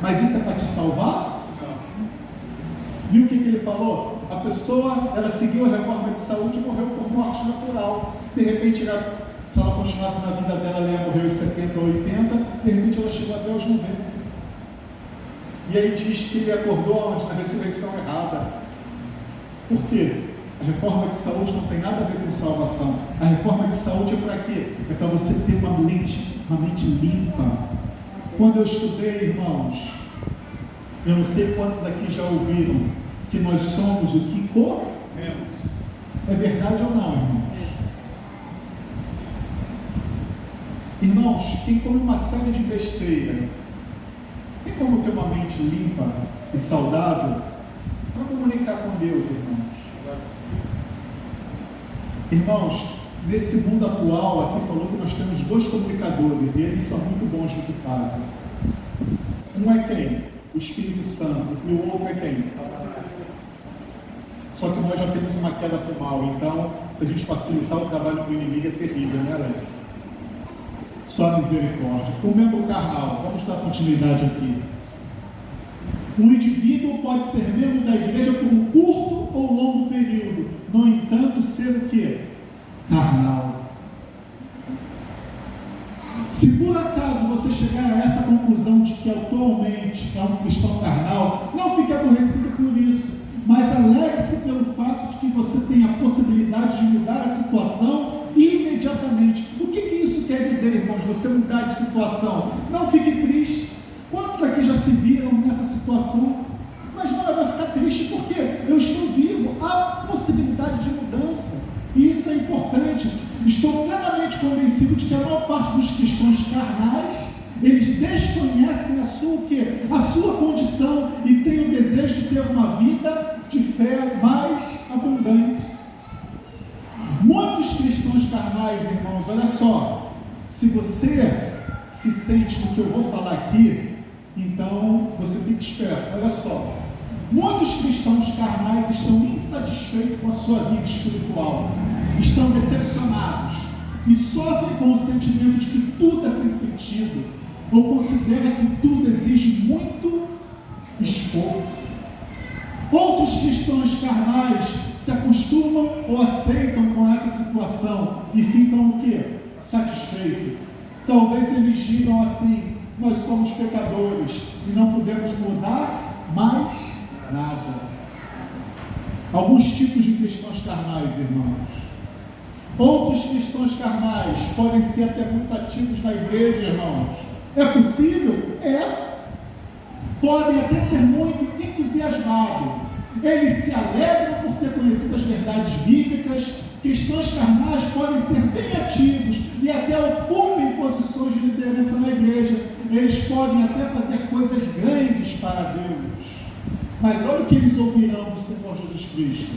Mas isso é para te salvar? Viu o que ele falou? A pessoa, ela seguiu a reforma de saúde e morreu por morte natural. De repente, se ela continuasse na vida dela, ela ia morrer aos 70 ou 80, de repente ela chegou até aos 90. E aí diz que ele acordou onde? Na ressurreição errada. Por quê? A reforma de saúde não tem nada a ver com salvação. A reforma de saúde é para quê? É para você ter uma mente limpa. Quando eu estudei, irmãos, eu não sei quantos aqui já ouviram que nós somos o que comemos. É verdade ou não, irmãos? Irmãos, quem come uma série de besteira, tem como ter uma mente limpa e saudável para comunicar com Deus, irmãos? Irmãos, nesse mundo atual, aqui falou que nós temos 2 comunicadores e eles são muito bons no que fazem. Um é quem? O Espírito Santo. E o outro é quem? Só que nós já temos uma queda para o mal, então, se a gente facilitar o trabalho do inimigo é terrível, né, Alex? Só misericórdia. O membro carnal, vamos dar continuidade aqui. Um indivíduo pode ser membro da igreja por um curto ou longo período, no entanto, ser o quê? Carnal. Se por acaso você chegar a essa conclusão de que atualmente é um cristão carnal, não fique aborrecido por isso, mas alegre-se pelo fato de que você tem a possibilidade de mudar a situação imediatamente. O que isso quer dizer, irmãos? Você mudar de situação? Não fique triste. Quantos aqui já se viram nessa situação? Mas não, vai ficar triste porque eu estou vivo. Há possibilidade de mudança. E isso é importante. Estou plenamente convencido de que a maior parte dos cristãos carnais, eles desconhecem a sua condição e têm o desejo de ter uma vida de fé mais abundante. Muitos cristãos carnais, irmãos, olha só, se você se sente no que eu vou falar aqui, então você fica esperto. Olha só, muitos cristãos carnais estão insatisfeitos com a sua vida espiritual, estão decepcionados e sofrem com o sentimento de que tudo é sem sentido, ou considera que tudo exige muito esforço. Outros cristãos carnais se acostumam ou aceitam com essa situação e ficam o quê? Satisfeitos. Talvez eles digam assim: nós somos pecadores e não podemos mudar mais nada. Alguns tipos de cristãos carnais, irmãos. Outros cristãos carnais podem ser até muito ativos na igreja, irmãos. É possível? É. Podem até ser muito entusiasmados. Eles se alegram por ter conhecido as verdades bíblicas. Cristãos carnais podem ser bem ativos e até ocupem posições de liderança na igreja. Eles podem até fazer coisas grandes para Deus. Mas olha o que eles ouvirão do Senhor Jesus Cristo.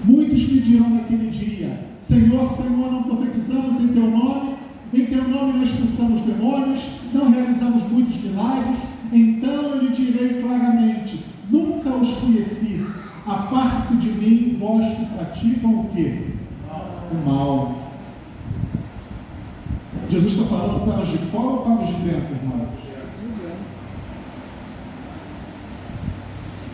Muitos me dirão naquele dia: Senhor, Senhor, não profetizamos em Teu nome não expulsamos demônios, não realizamos muitos milagres. Então eu lhe direi claramente: nunca os conheci. Aparte-se de mim, vós que praticam o quê? O mal. Jesus está falando para os de fora ou para os de dentro, irmãos?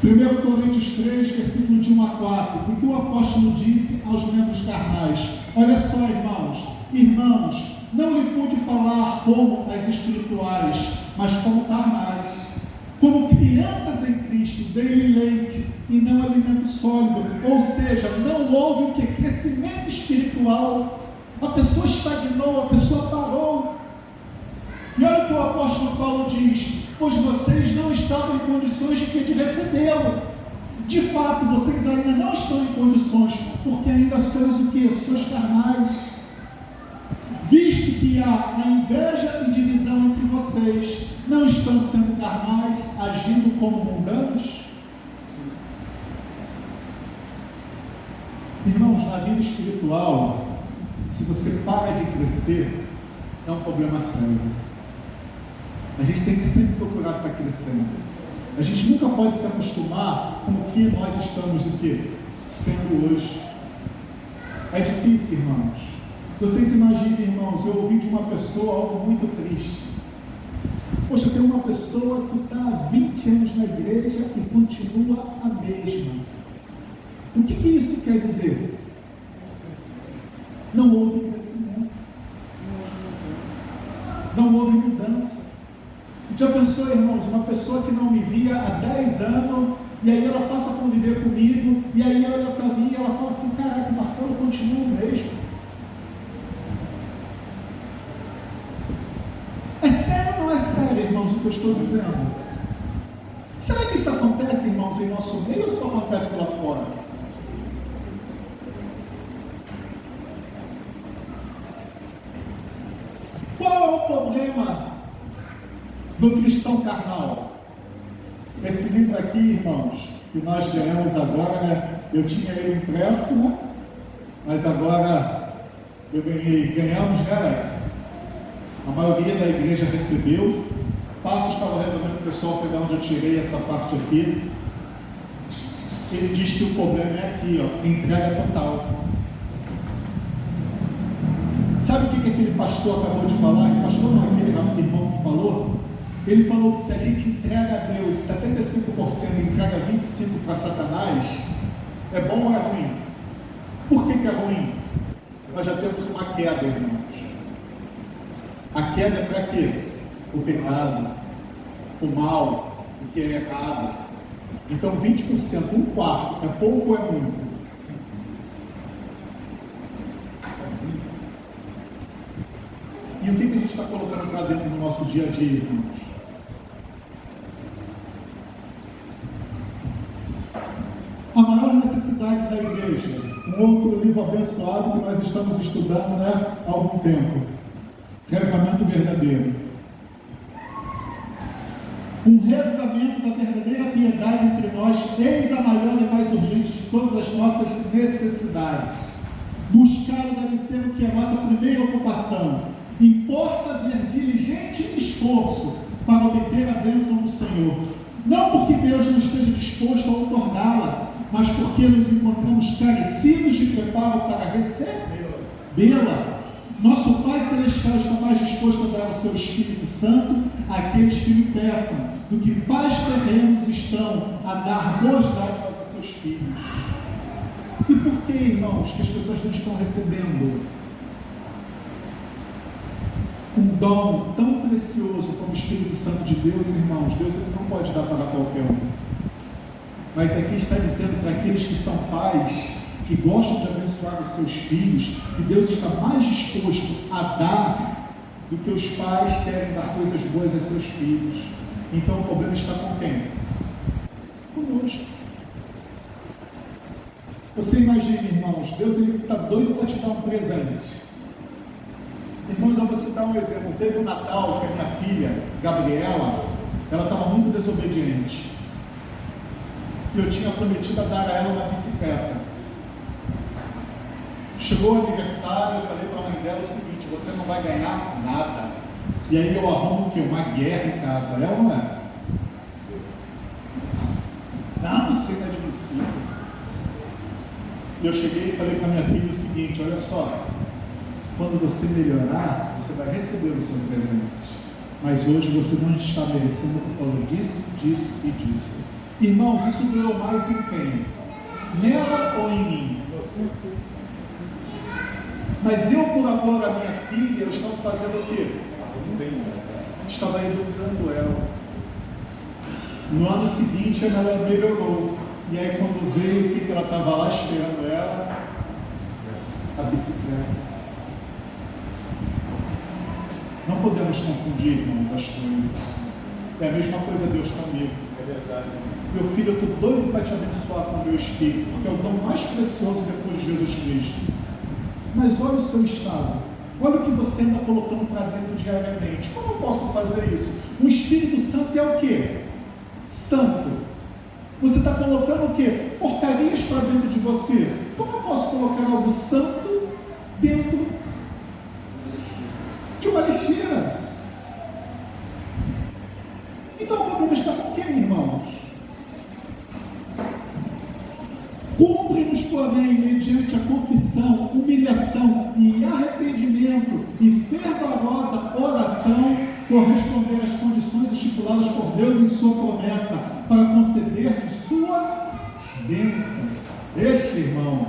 1 Coríntios 3, versículo de 1 a 4, o que o apóstolo disse aos membros carnais. Olha só, irmãos, não lhe pude falar como as espirituais, mas como carnais, como crianças em Cristo, dei-lhe leite e não alimento sólido, ou seja, não houve o que? Crescimento espiritual. A pessoa estagnou, a pessoa parou. E olha o que o apóstolo Paulo diz: pois vocês não estavam em condições de recebê-lo. De fato, vocês ainda não estão em condições, porque ainda sois o quê? Sois carnais. Visto que há a inveja e divisão entre vocês, não estão sendo carnais, agindo como mundanos? Irmãos, na vida espiritual, se você para de crescer, é um problema sério. A gente tem que sempre procurar estar crescendo. A gente nunca pode se acostumar com o que nós estamos sendo hoje. É difícil, irmãos. Vocês imaginem, irmãos, eu ouvi de uma pessoa algo muito triste. Poxa, tem uma pessoa que está há 20 anos na igreja e continua a mesma. O que isso quer dizer? Não houve crescimento. Não houve mudança. Já pensou, irmãos, uma pessoa que não me via há 10 anos, e aí ela passa a conviver comigo, e aí olha para mim e ela fala assim: caraca, o Marcelo continua o mesmo. É sério ou não é sério, irmãos, o que eu estou dizendo? Será que isso acontece, irmãos, em nosso meio ou só acontece lá fora? Qual é o problema do cristão carnal? Esse livro aqui, irmãos, que nós ganhamos agora, né? Eu tinha ele impresso, né? Mas agora ganhamos, né, Alex? A maioria da igreja recebeu. Passo estava resolvendo, o pessoal foi de onde eu tirei essa parte aqui. Ele diz que o problema é aqui, ó, entrega total. Sabe o que aquele pastor acabou de falar? O pastor não, aquele irmão que falou. Ele falou que se a gente entrega a Deus 75% e entrega 25% para Satanás, é bom ou é ruim? Por que é ruim? Nós já temos uma queda, irmãos. A queda é para quê? O pecado, o mal, o que é errado. Então 20%, 1/4, é pouco ou é muito? E o que a gente está colocando para dentro do nosso dia a dia, irmãos? A maior necessidade da igreja, um outro livro abençoado que nós estamos estudando, né, há algum tempo, Reavivamento Verdadeiro. Um reavivamento da verdadeira piedade entre nós, eis a maior e mais urgente de todas as nossas necessidades. Buscar deve ser o que é a nossa primeira ocupação. Importa ter diligente esforço para obter a bênção do Senhor. Não porque Deus não esteja disposto a outorgá-la, mas porque nos encontramos carecidos de preparo para recebê-la. Nosso Pai Celestial está mais disposto a dar o seu Espírito Santo àqueles que lhe peçam, do que pais terrenos estão a dar boas dádivas a seus filhos. E por que, irmãos, que as pessoas não estão recebendo um dom tão precioso como o Espírito Santo de Deus, irmãos? Deus não pode dar para qualquer um. Mas aqui está dizendo para aqueles que são pais, que gostam de abençoar os seus filhos, que Deus está mais disposto a dar do que os pais querem dar coisas boas a seus filhos. Então o problema está com quem? Conosco. Você imagina, irmãos, Deus está doido para te dar um presente. Irmãos, eu vou citar um exemplo. Teve um Natal que a minha filha, Gabriela, ela estava muito desobediente. E eu tinha prometido a dar a ela uma bicicleta. Chegou o aniversário, eu falei para a mãe dela o seguinte: você não vai ganhar nada. E aí eu arrumo o quê? Uma guerra em casa. É ou não é? Não, você não é admissível. E eu cheguei e falei para minha filha o seguinte: olha só, quando você melhorar, você vai receber o seu presente. Mas hoje você não está merecendo por causa disso, disso e disso. Irmãos, isso doeu mais em quem? Nela ou em mim? Mas eu, por amor à minha filha, eu estava fazendo o quê? Estava educando ela. No ano seguinte, ela melhorou. E aí, quando veio, o que ela estava lá esperando ela? A bicicleta. Não podemos confundir, irmãos, as coisas. É a mesma coisa Deus comigo. É verdade. Meu filho, eu estou doido para te abençoar com o meu espírito, porque é o dom mais precioso depois de Jesus Cristo. Mas olha o seu estado. Olha o que você anda colocando para dentro diariamente. Como eu posso fazer isso? O Espírito Santo é o quê? Santo. Você está colocando o quê? Porcarias para dentro de você. Como eu posso colocar algo santo dentro de uma lixeira? Então o problema está com quem, irmãos? Cumpre-nos, porém, mediante a confissão, humilhação e arrependimento e fervorosa oração, corresponder às condições estipuladas por Deus em sua promessa, para conceder-nos sua bênção. Este, irmão,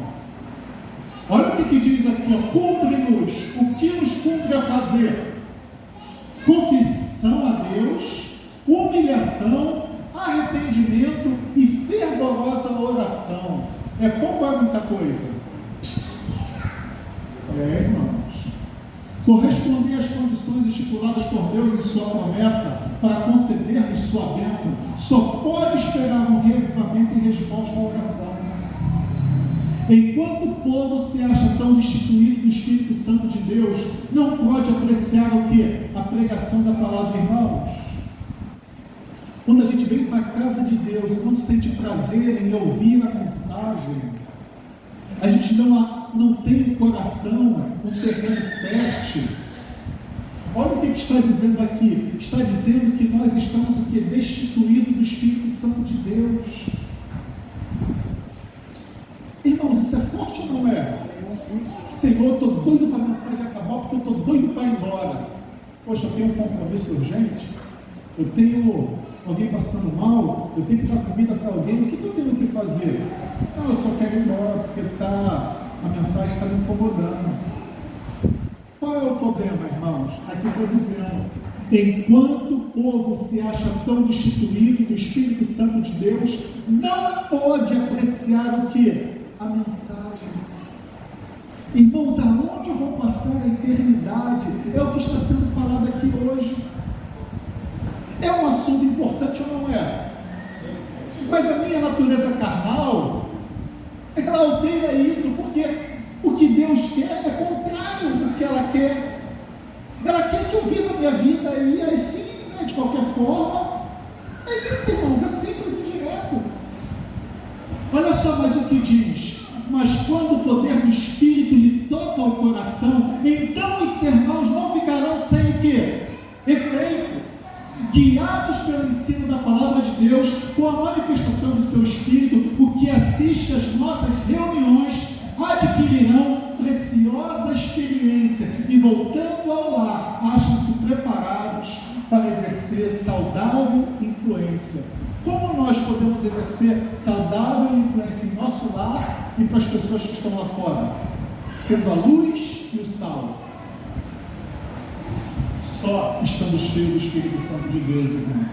olha o que diz aqui, ó: cumpre-nos. O que nos cumpre a fazer? Confissão a Deus, humilhação, arrependimento e fervorosa oração. É pouco ou é muita coisa? Irmãos. Corresponder às condições estipuladas por Deus em sua promessa para conceder-nos sua bênção. Só pode esperar um reavivamento e resposta à oração. Enquanto o povo se acha tão destituído do Espírito Santo de Deus, não pode apreciar o quê? A pregação da palavra, irmãos. Quando a gente vem para a casa de Deus e não sente prazer em ouvir a mensagem, a gente não tem o coração, um terreno fértil. Olha o que está dizendo aqui. Está dizendo que nós estamos aqui destituídos do Espírito Santo de Deus. Irmãos, isso é forte ou não é? Senhor, eu estou doido para a mensagem acabar, porque eu estou doido para ir embora. Poxa, eu tenho um compromisso urgente, eu tenho alguém passando mal, eu tenho que dar comida para alguém, o que eu tenho que fazer? Não, eu só quero ir embora, porque a mensagem está me incomodando. Qual é o problema, irmãos? Aqui estou dizendo: enquanto o povo se acha tão destituído do Espírito Santo de Deus, não pode apreciar o quê? A mensagem. Irmãos, aonde eu vou passar a eternidade? É o que está sendo falado aqui hoje. É um assunto importante ou não é? Mas a minha natureza carnal, ela alteia isso, porque o que Deus quer é contrário do que ela quer. Ela quer que eu viva a minha vida e assim, né, de qualquer forma. É isso, irmãos, é simples e direto. Olha só mais o que diz: mas quando o poder do Espírito lhe toca o coração, então os sermãos não ficarão sem o quê? Efeito. Guiados pelo ensino da palavra de Deus, com a manifestação do seu Espírito, o que assiste às nossas reuniões adquirirão preciosa experiência e, voltando ao lar, acham-se preparados para exercer saudável influência. Como nós podemos exercer saudável influência em nosso lar e para as pessoas que estão lá fora? Sendo a luz e o sal. Só estando cheios do Espírito Santo de Deus, irmãos.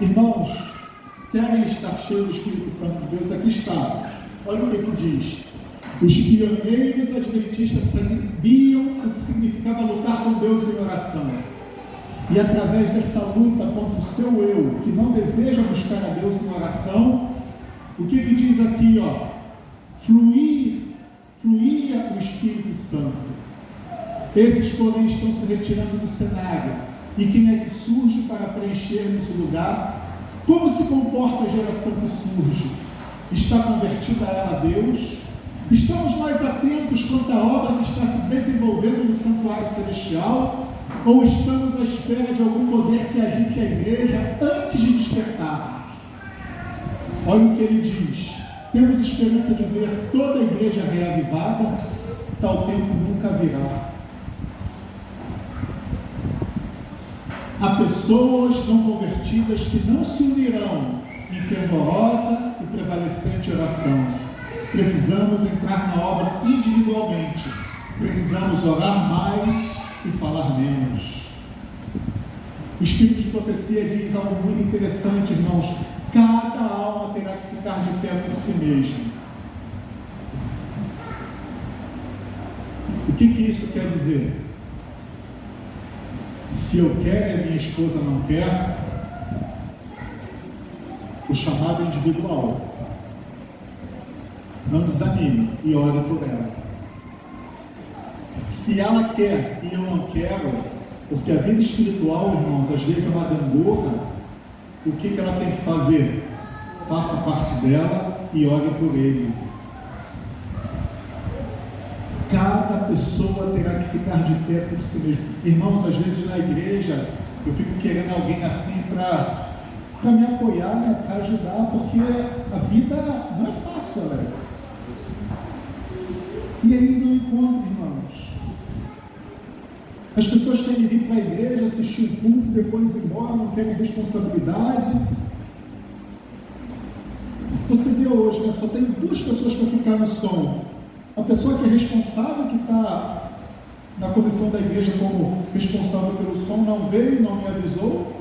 Irmãos, querem estar cheios do Espírito Santo de Deus, aqui está. Olha o que diz. Os pioneiros adventistas sabiam o que significava lutar com Deus em oração. E através dessa luta contra o seu eu, que não deseja buscar a Deus em oração, o que diz aqui, ó? Fluía o Espírito Santo. Esses, porém, estão se retirando do cenário. E quem é que surge para preencher esse lugar? Como se comporta a geração que surge? Está convertida a ela a Deus? Estamos mais atentos quanto à obra que está se desenvolvendo no santuário celestial? Ou estamos à espera de algum poder que agite a igreja antes de despertarmos? Olha o que ele diz. Temos esperança de ver toda a igreja reavivada? Tal tempo nunca virá. Há pessoas não convertidas que não se unirão em fervorosa e prevalecente oração. Precisamos entrar na obra individualmente. Precisamos orar mais e falar menos. O Espírito de Profecia diz algo muito interessante, irmãos. Cada alma terá que ficar de pé por si mesma. O que isso quer dizer? Se eu quero e a minha esposa não quer, o chamado é individual. Não desanime e ore por ela. Se ela quer e eu não quero, porque a vida espiritual, irmãos, às vezes é uma gangorra, o que ela tem que fazer? Faça parte dela e ore por ele. Cada pessoa terá que ficar de pé por si mesmo. Irmãos, às vezes na igreja, eu fico querendo alguém assim para me apoiar, para ajudar, porque a vida não é fácil, Alex. E aí não encontro, irmãos. As pessoas querem vir para a igreja, assistir um culto, depois ir embora, não querem responsabilidade. Você vê hoje, né, só tem 2 pessoas para ficar no som. A pessoa que é responsável, que está na comissão da igreja como responsável pelo som, não veio, não me avisou.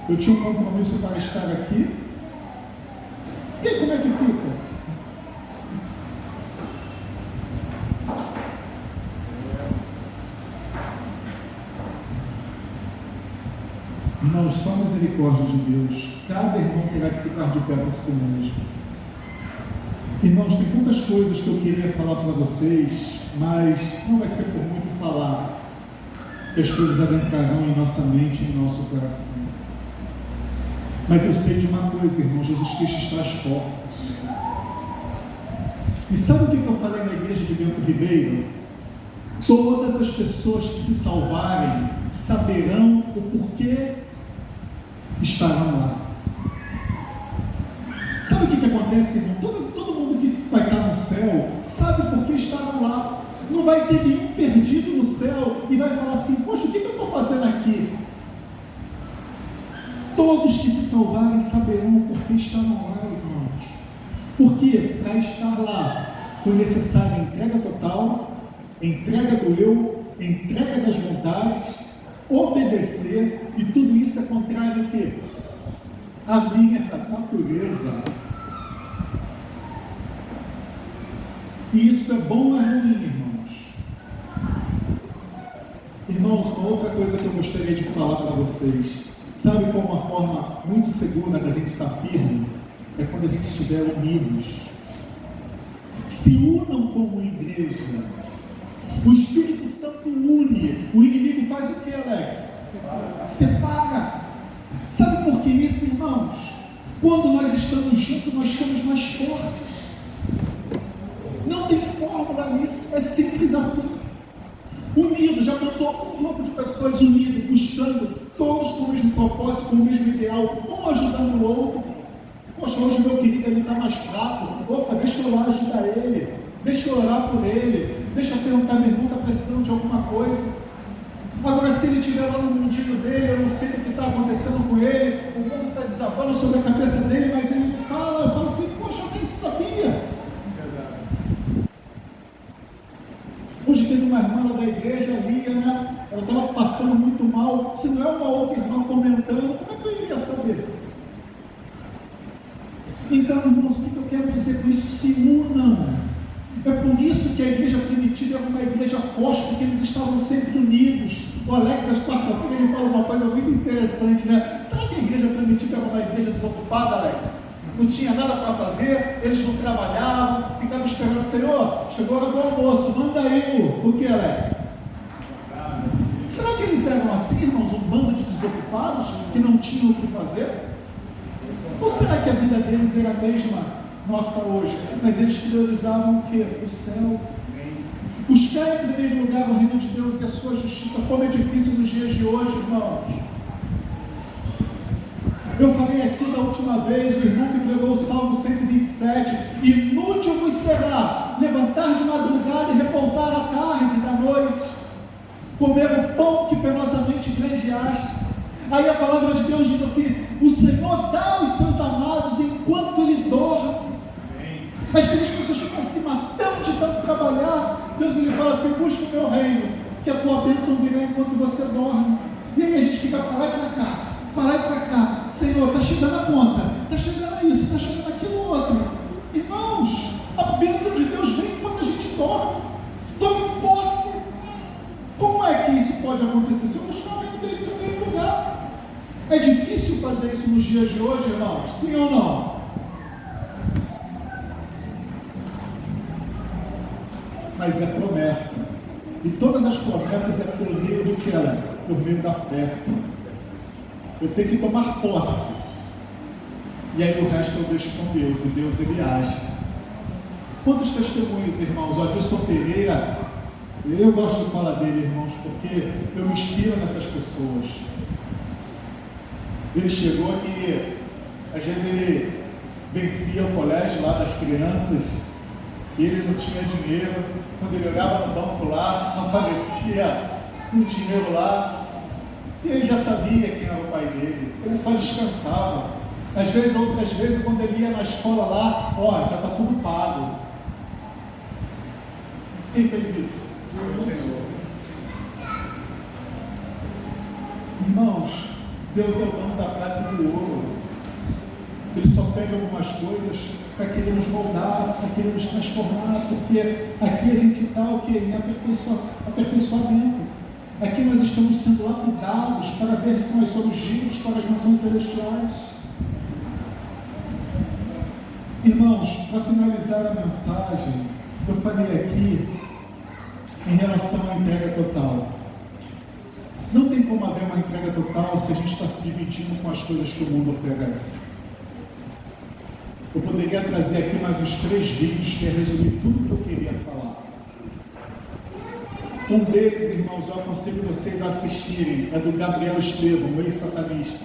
Eu tinha um compromisso para estar aqui. E aí, como é que fica? Irmãos, só misericórdia de Deus. Cada irmão terá que ficar de pé por si mesmo. Irmãos, tem tantas coisas que eu queria falar para vocês, mas não vai ser por muito falar que as coisas adentrarão em nossa mente e em nosso coração. Mas eu sei de uma coisa, irmão, Jesus Cristo está às portas. E sabe o que eu falei na igreja de Bento Ribeiro? Todas as pessoas que se salvarem saberão o porquê estarão lá. Sabe o que acontece, irmão? Todo mundo que vai estar no céu sabe por que estarão lá. Não vai ter nenhum perdido no céu e vai falar assim: poxa, o que eu estou fazendo aqui? Todos que se salvarem saberão por que estarão lá, irmãos. Porque para estar lá foi necessária entrega total, entrega do eu, entrega das vontades, obedecer, e tudo isso é contrário a quê? A minha natureza. E isso é bom ou é ruim, irmãos? Irmãos, uma outra coisa que eu gostaria de falar para vocês. Sabe qual uma forma muito segura da gente estar firme? É quando a gente estiver unidos. Se unam como igreja. O Espírito Santo une. O inimigo faz o que, Alex? Separa. Sabe por que isso, irmãos? Quando nós estamos juntos, nós somos mais fortes. Não tem fórmula nisso, é simples assim. Unidos, já pensou um grupo de pessoas unidas, buscando, todos com o mesmo propósito, com o mesmo ideal, um ajudando o outro. Poxa, hoje meu querido ele está mais fraco. Opa, deixa eu lá ajudar ele, deixa eu orar por ele, deixa eu perguntar, meu irmão está precisando de alguma coisa. Agora, se ele estiver lá no mundinho dele, eu não sei o que está acontecendo com ele, o mundo está desabando sobre a cabeça dele, mas ele fala, eu falo assim: poxa, eu nem sabia. Hoje teve uma irmã da igreja ali, né? Ela estava passando muito mal. Se não é uma outra irmã comentando, como é que eu iria saber? por isso que a igreja primitiva era uma igreja forte, porque eles estavam sempre unidos. O Alex, às quarta-feira, ele fala uma coisa muito interessante, né? Será que a igreja primitiva era uma igreja desocupada, Alex? Não tinha nada para fazer, eles não trabalhavam, ficavam esperando, Senhor, chegou a hora do almoço, manda aí o que, Alex? Será que eles eram assim, irmãos, um bando de desocupados que não tinham o que fazer? Ou será que a vida deles era a mesma nossa hoje? Mas eles priorizavam o quê? O céu. Buscar em primeiro lugar o reino de Deus e a sua justiça, como é difícil nos dias de hoje, irmãos. Eu falei aqui da última vez, o irmão que pregou o Salmo 127, inútil vos será levantar de madrugada e repousar à tarde da noite, comer o pão que penosamente granjeaste. Aí a palavra de Deus diz assim, o Senhor dá aos seus amados enquanto ele dorme. Às vezes as pessoas ficam se matando de tanto trabalhar, Deus ele fala assim, busca o meu reino, que a tua bênção virá enquanto você dorme. E aí a gente fica para lá e para cá, para lá e para cá, Senhor, está chegando a conta, está chegando isso, está chegando aquilo outro. Irmãos, a bênção de Deus vem quando a gente dorme. Tome posse. Como é que isso pode acontecer? Se eu buscar o reino dele em primeiro lugar. É difícil fazer isso nos dias de hoje, irmãos? Sim ou não? Mas é promessa. E todas as promessas é por meio do que, Alex? Por meio da fé. Eu tenho que tomar posse. E aí o resto eu deixo com Deus. E Deus ele age. Quantos testemunhos, irmãos? O Adilson Pereira, eu gosto de falar dele, irmãos, porque eu me inspiro nessas pessoas. Ele chegou que, às vezes ele vencia o colégio lá das crianças, e ele não tinha dinheiro. Quando ele olhava no banco lá, aparecia um dinheiro lá, e ele já sabia quem era o pai dele, ele só descansava. Às vezes, outras vezes, quando ele ia na escola lá, ó, já está tudo pago. Quem fez isso? O Senhor. Irmãos, Deus é o dono da prata e do ouro. Ele só pega algumas coisas para querer nos moldar, para querer nos transformar, porque aqui a gente está o quê? Em aperfeiçoamento. Aqui nós estamos sendo lapidados para ver se nós somos dignos para as mansões celestiais. Irmãos, para finalizar a mensagem, eu falei aqui em relação à entrega total. Não tem como haver uma entrega total se a gente está se dividindo com as coisas que o mundo oferece. Eu poderia trazer aqui mais uns 3 vídeos que ia resumir tudo que eu queria falar. Um deles, irmãos, eu aconselho vocês a assistirem, é do Gabriel Estevam, o ex-satanista.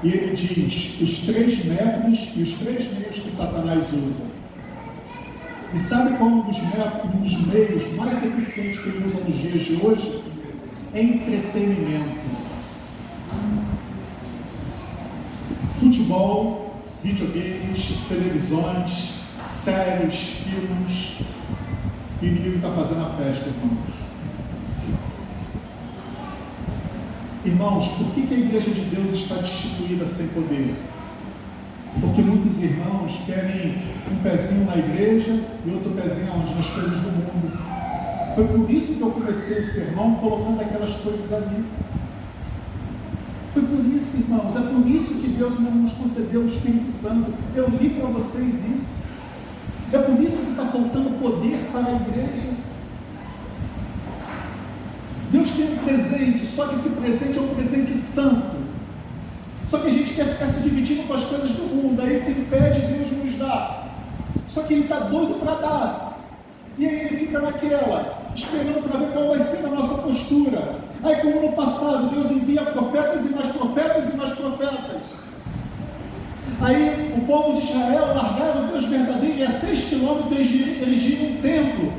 E ele diz os 3 métodos e os 3 meios que Satanás usa. E sabe qual um dos meios mais eficientes que ele usa nos dias de hoje? É entretenimento. Futebol, videogames, televisões, séries, filmes. O inimigo está fazendo a festa, irmãos. Irmãos, por que a igreja de Deus está destituída sem poder? Porque muitos irmãos querem um pezinho na igreja e outro pezinho onde? Nas coisas do mundo. Foi por isso que eu comecei o sermão colocando aquelas coisas ali. Foi por isso, irmãos, é por isso que Deus não nos concedeu o Espírito Santo. Eu li para vocês isso. É por isso que está faltando poder para a igreja. Deus tem um presente, só que esse presente é um presente santo. Só que a gente quer ficar se dividindo com as coisas do mundo, aí se ele pede, Deus nos dá. Só que ele está doido para dar. E aí ele fica naquela, esperando para ver qual vai ser a nossa postura. Aí como no passado, Deus envia profetas e mais profetas e mais profetas. Aí o povo de Israel largaram o Deus verdadeiro e a 6 quilômetros erigiram um templo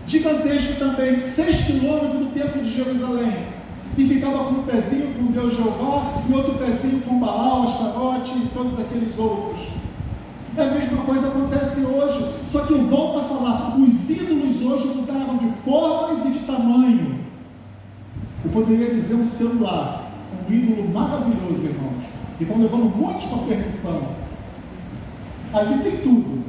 gigantesco também, 6 quilômetros do templo de Jerusalém. E ficava com um pezinho com Deus Jeová e outro pezinho com Baal, Astarote e todos aqueles outros. É a mesma coisa acontece hoje, só que eu volto a falar, os ídolos hoje mudaram de formas e de tamanho. Eu poderia dizer um celular, um ídolo maravilhoso, irmãos, que estão levando muitos para a perdição. Ali tem tudo.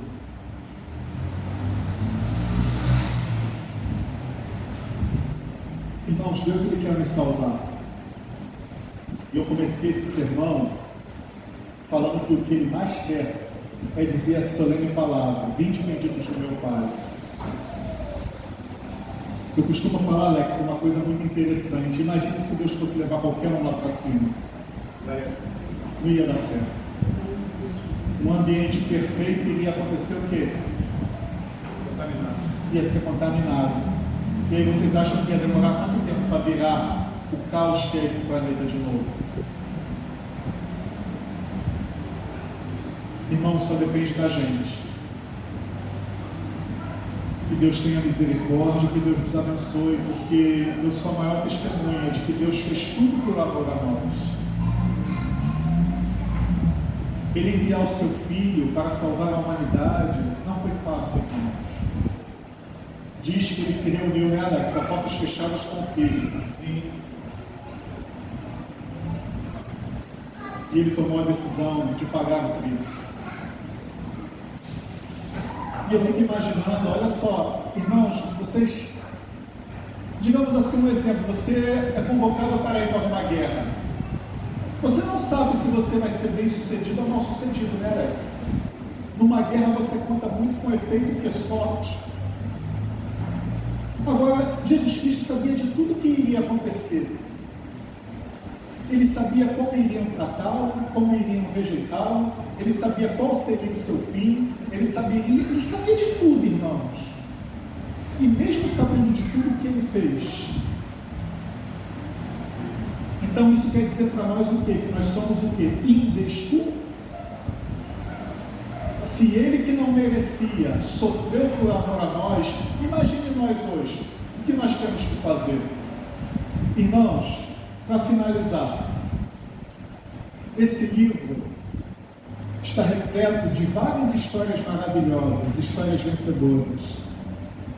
Irmãos, Deus ele quer nos salvar. E eu comecei esse sermão falando que o que ele mais quer é dizer a solene palavra: vinde benditos do meu Pai. Eu costumo falar, Alex, uma coisa muito interessante. Imagine se Deus fosse levar qualquer um lá para cima. Não ia dar certo. Um ambiente perfeito iria acontecer o quê? Contaminado. Ia ser contaminado. E aí vocês acham que ia demorar quanto tempo para virar o caos que é esse planeta de novo? Irmão, só depende da gente. Que Deus tenha misericórdia, que Deus nos abençoe, porque eu sou a maior testemunha de que Deus fez tudo por amor a nós. Ele enviar o seu Filho para salvar a humanidade não foi fácil, irmãos. Diz que ele se reuniu, né, Alex, a portas fechadas com o Filho. Sim. E ele tomou a decisão de pagar o preço. E eu fico imaginando, olha só, irmãos, vocês, digamos assim um exemplo, você é convocado para ir para uma guerra. Você não sabe se você vai ser bem sucedido ou mal sucedido, né, Alex? Numa guerra você conta muito com efeito que é sorte. Agora, Jesus Cristo sabia de tudo que iria acontecer. Ele sabia como iriam tratá-lo, como iriam rejeitá-lo, ele sabia qual seria o seu fim, ele sabia de tudo, irmãos. E mesmo sabendo de tudo que ele fez, então isso quer dizer para nós o quê? Que nós somos o quê? Indesculpáveis. Se ele que não merecia sofreu por amor a nós, imagine nós hoje, o que nós temos que fazer? Irmãos, para finalizar, esse livro está repleto de várias histórias maravilhosas, histórias vencedoras.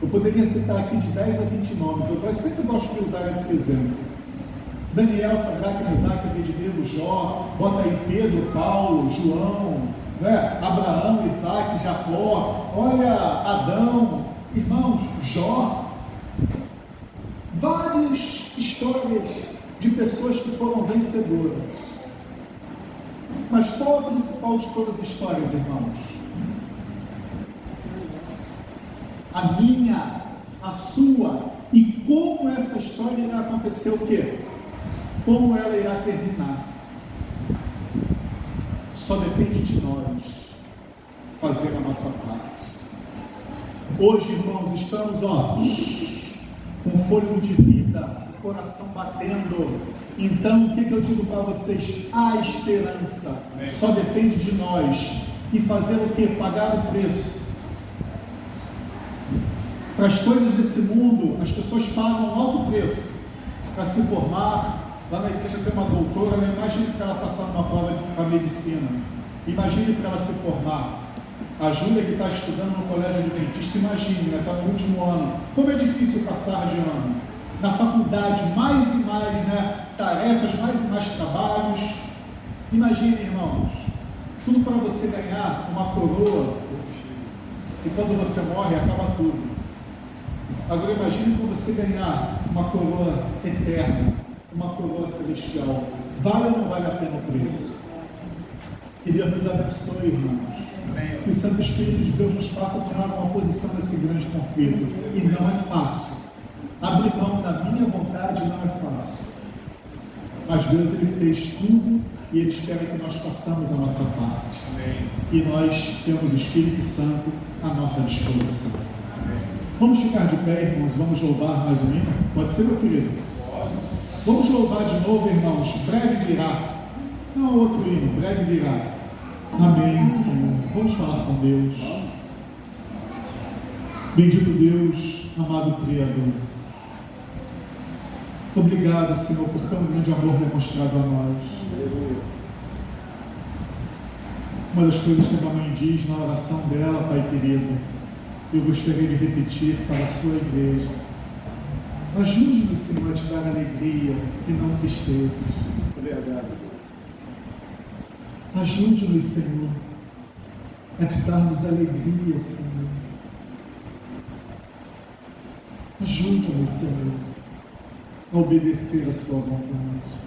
Eu poderia citar aqui de 10 a 20 nomes, eu sempre gosto de usar esse exemplo. Daniel, Sadraque, Mesaque, Abednego, Jó, bota aí Pedro, Paulo, João, né? Abraão, Isaac, Jacó, olha Adão, irmãos, Jó. Várias histórias de pessoas que foram vencedoras. Mas qual a principal de todas as histórias, irmãos? A minha, a sua, e como essa história irá acontecer o quê? Como ela irá terminar? Só depende de nós fazer a nossa parte. Hoje, irmãos, estamos, com fôlego de vida, coração batendo. Então, o que eu digo para vocês? A esperança só depende de nós. E fazer o quê? Pagar o preço. Para as coisas desse mundo, as pessoas pagam um alto preço para se formar. Lá na igreja tem uma doutora, né? Imagine para ela passar numa prova para medicina. Imagine para ela se formar. A Júlia que está estudando no colégio adventista, imagine, está no último ano. Como é difícil passar de ano. Na faculdade, mais e mais, tarefas, mais e mais trabalhos. Imagine, irmãos, tudo para você ganhar uma coroa. E quando você morre, acaba tudo. Agora imagine quando você ganhar uma coroa eterna, uma coroa celestial. Vale ou não vale a pena o preço? Que Deus nos abençoe, irmãos. Que o Santo Espírito de Deus nos faça tomar uma posição nesse grande conflito. E não é fácil. Abrir mão da minha vontade não é fácil. Mas Deus, Ele fez tudo e Ele espera que nós façamos a nossa parte. Amém. E nós temos o Espírito Santo à nossa disposição. Amém. Vamos ficar de pé, irmãos. Vamos louvar mais um hino? Pode ser, meu querido? Pode. Vamos louvar de novo, irmãos. Breve virá. Não, outro hino. Breve virá. Amém, Senhor. Vamos falar com Deus. Bendito Deus, amado Criador. Obrigado, Senhor, por tão grande amor demonstrado a nós. Uma das coisas que a mamãe diz na oração dela, Pai querido, eu gostaria de repetir para a sua igreja. Ajude-nos, Senhor, a te dar alegria e não tristezas. Verdade. Ajude-nos, Senhor, a te darmos alegria, Senhor. Ajude-nos, Senhor, a obedecer a sua vontade.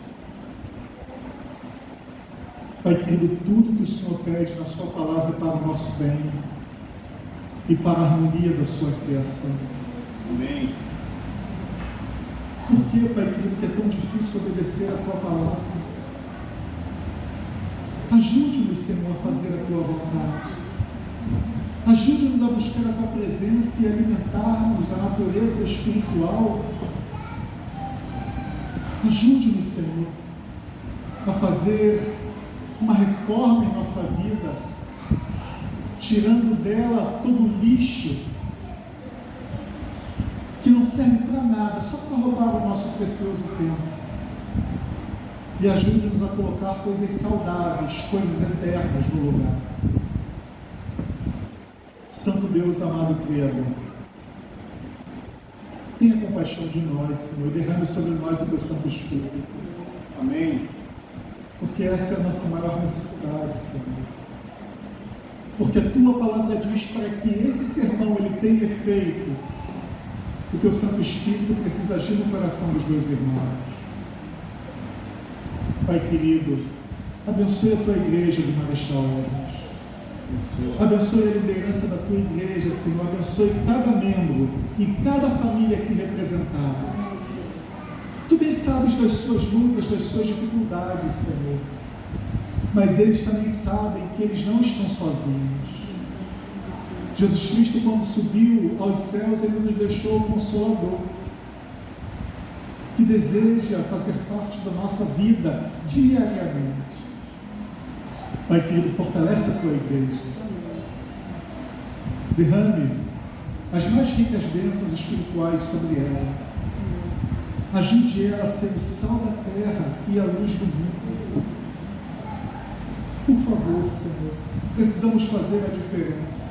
Pai querido, tudo que o Senhor pede na sua palavra é para o nosso bem e para a harmonia da sua criação. Amém. Por que, Pai querido, que é tão difícil obedecer a tua palavra? Ajude-nos, Senhor, a fazer a tua vontade. Ajude-nos a buscar a tua presença e alimentarmos a natureza espiritual. Ajude-nos, Senhor, a fazer uma reforma em nossa vida, tirando dela todo o lixo que não serve para nada, só para roubar o nosso precioso tempo. E ajude-nos a colocar coisas saudáveis, coisas eternas no lugar. Santo Deus, amado Criador, tenha compaixão de nós, Senhor, e derrame sobre nós o teu Santo Espírito. Amém. Porque essa é a nossa maior necessidade, Senhor. Porque a tua palavra diz para que esse sermão ele tenha efeito, o teu Santo Espírito precisa agir no coração dos dois irmãos. Pai querido, abençoe a tua igreja do Marechal Hermes. Abençoe a liderança da tua igreja, Senhor. Abençoe cada membro e cada família aqui representada. Tu bem sabes das suas lutas, das suas dificuldades, Senhor. Mas eles também sabem que eles não estão sozinhos. Jesus Cristo, quando subiu aos céus, ele nos deixou o Consolador, que deseja fazer parte da nossa vida diariamente. Pai querido, fortalece a tua igreja. Derrame as mais ricas bênçãos espirituais sobre ela. Ajude ela a ser o sal da terra e a luz do mundo. Por favor, Senhor, precisamos fazer a diferença.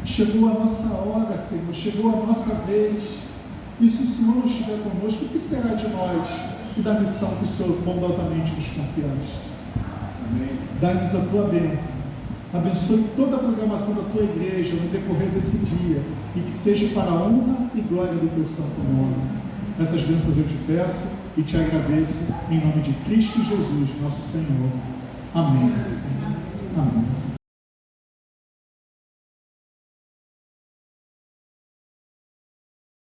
Chegou a nossa hora, Senhor, chegou a nossa vez. E se o Senhor não estiver conosco, o que será de nós e da missão que o Senhor bondosamente nos confiaste? Dá-nos a tua bênção. Abençoe toda a programação da tua igreja no decorrer desse dia e que seja para a honra e glória do teu santo nome. Essas bênçãos eu te peço e te agradeço em nome de Cristo Jesus, nosso Senhor. Amém. Amém.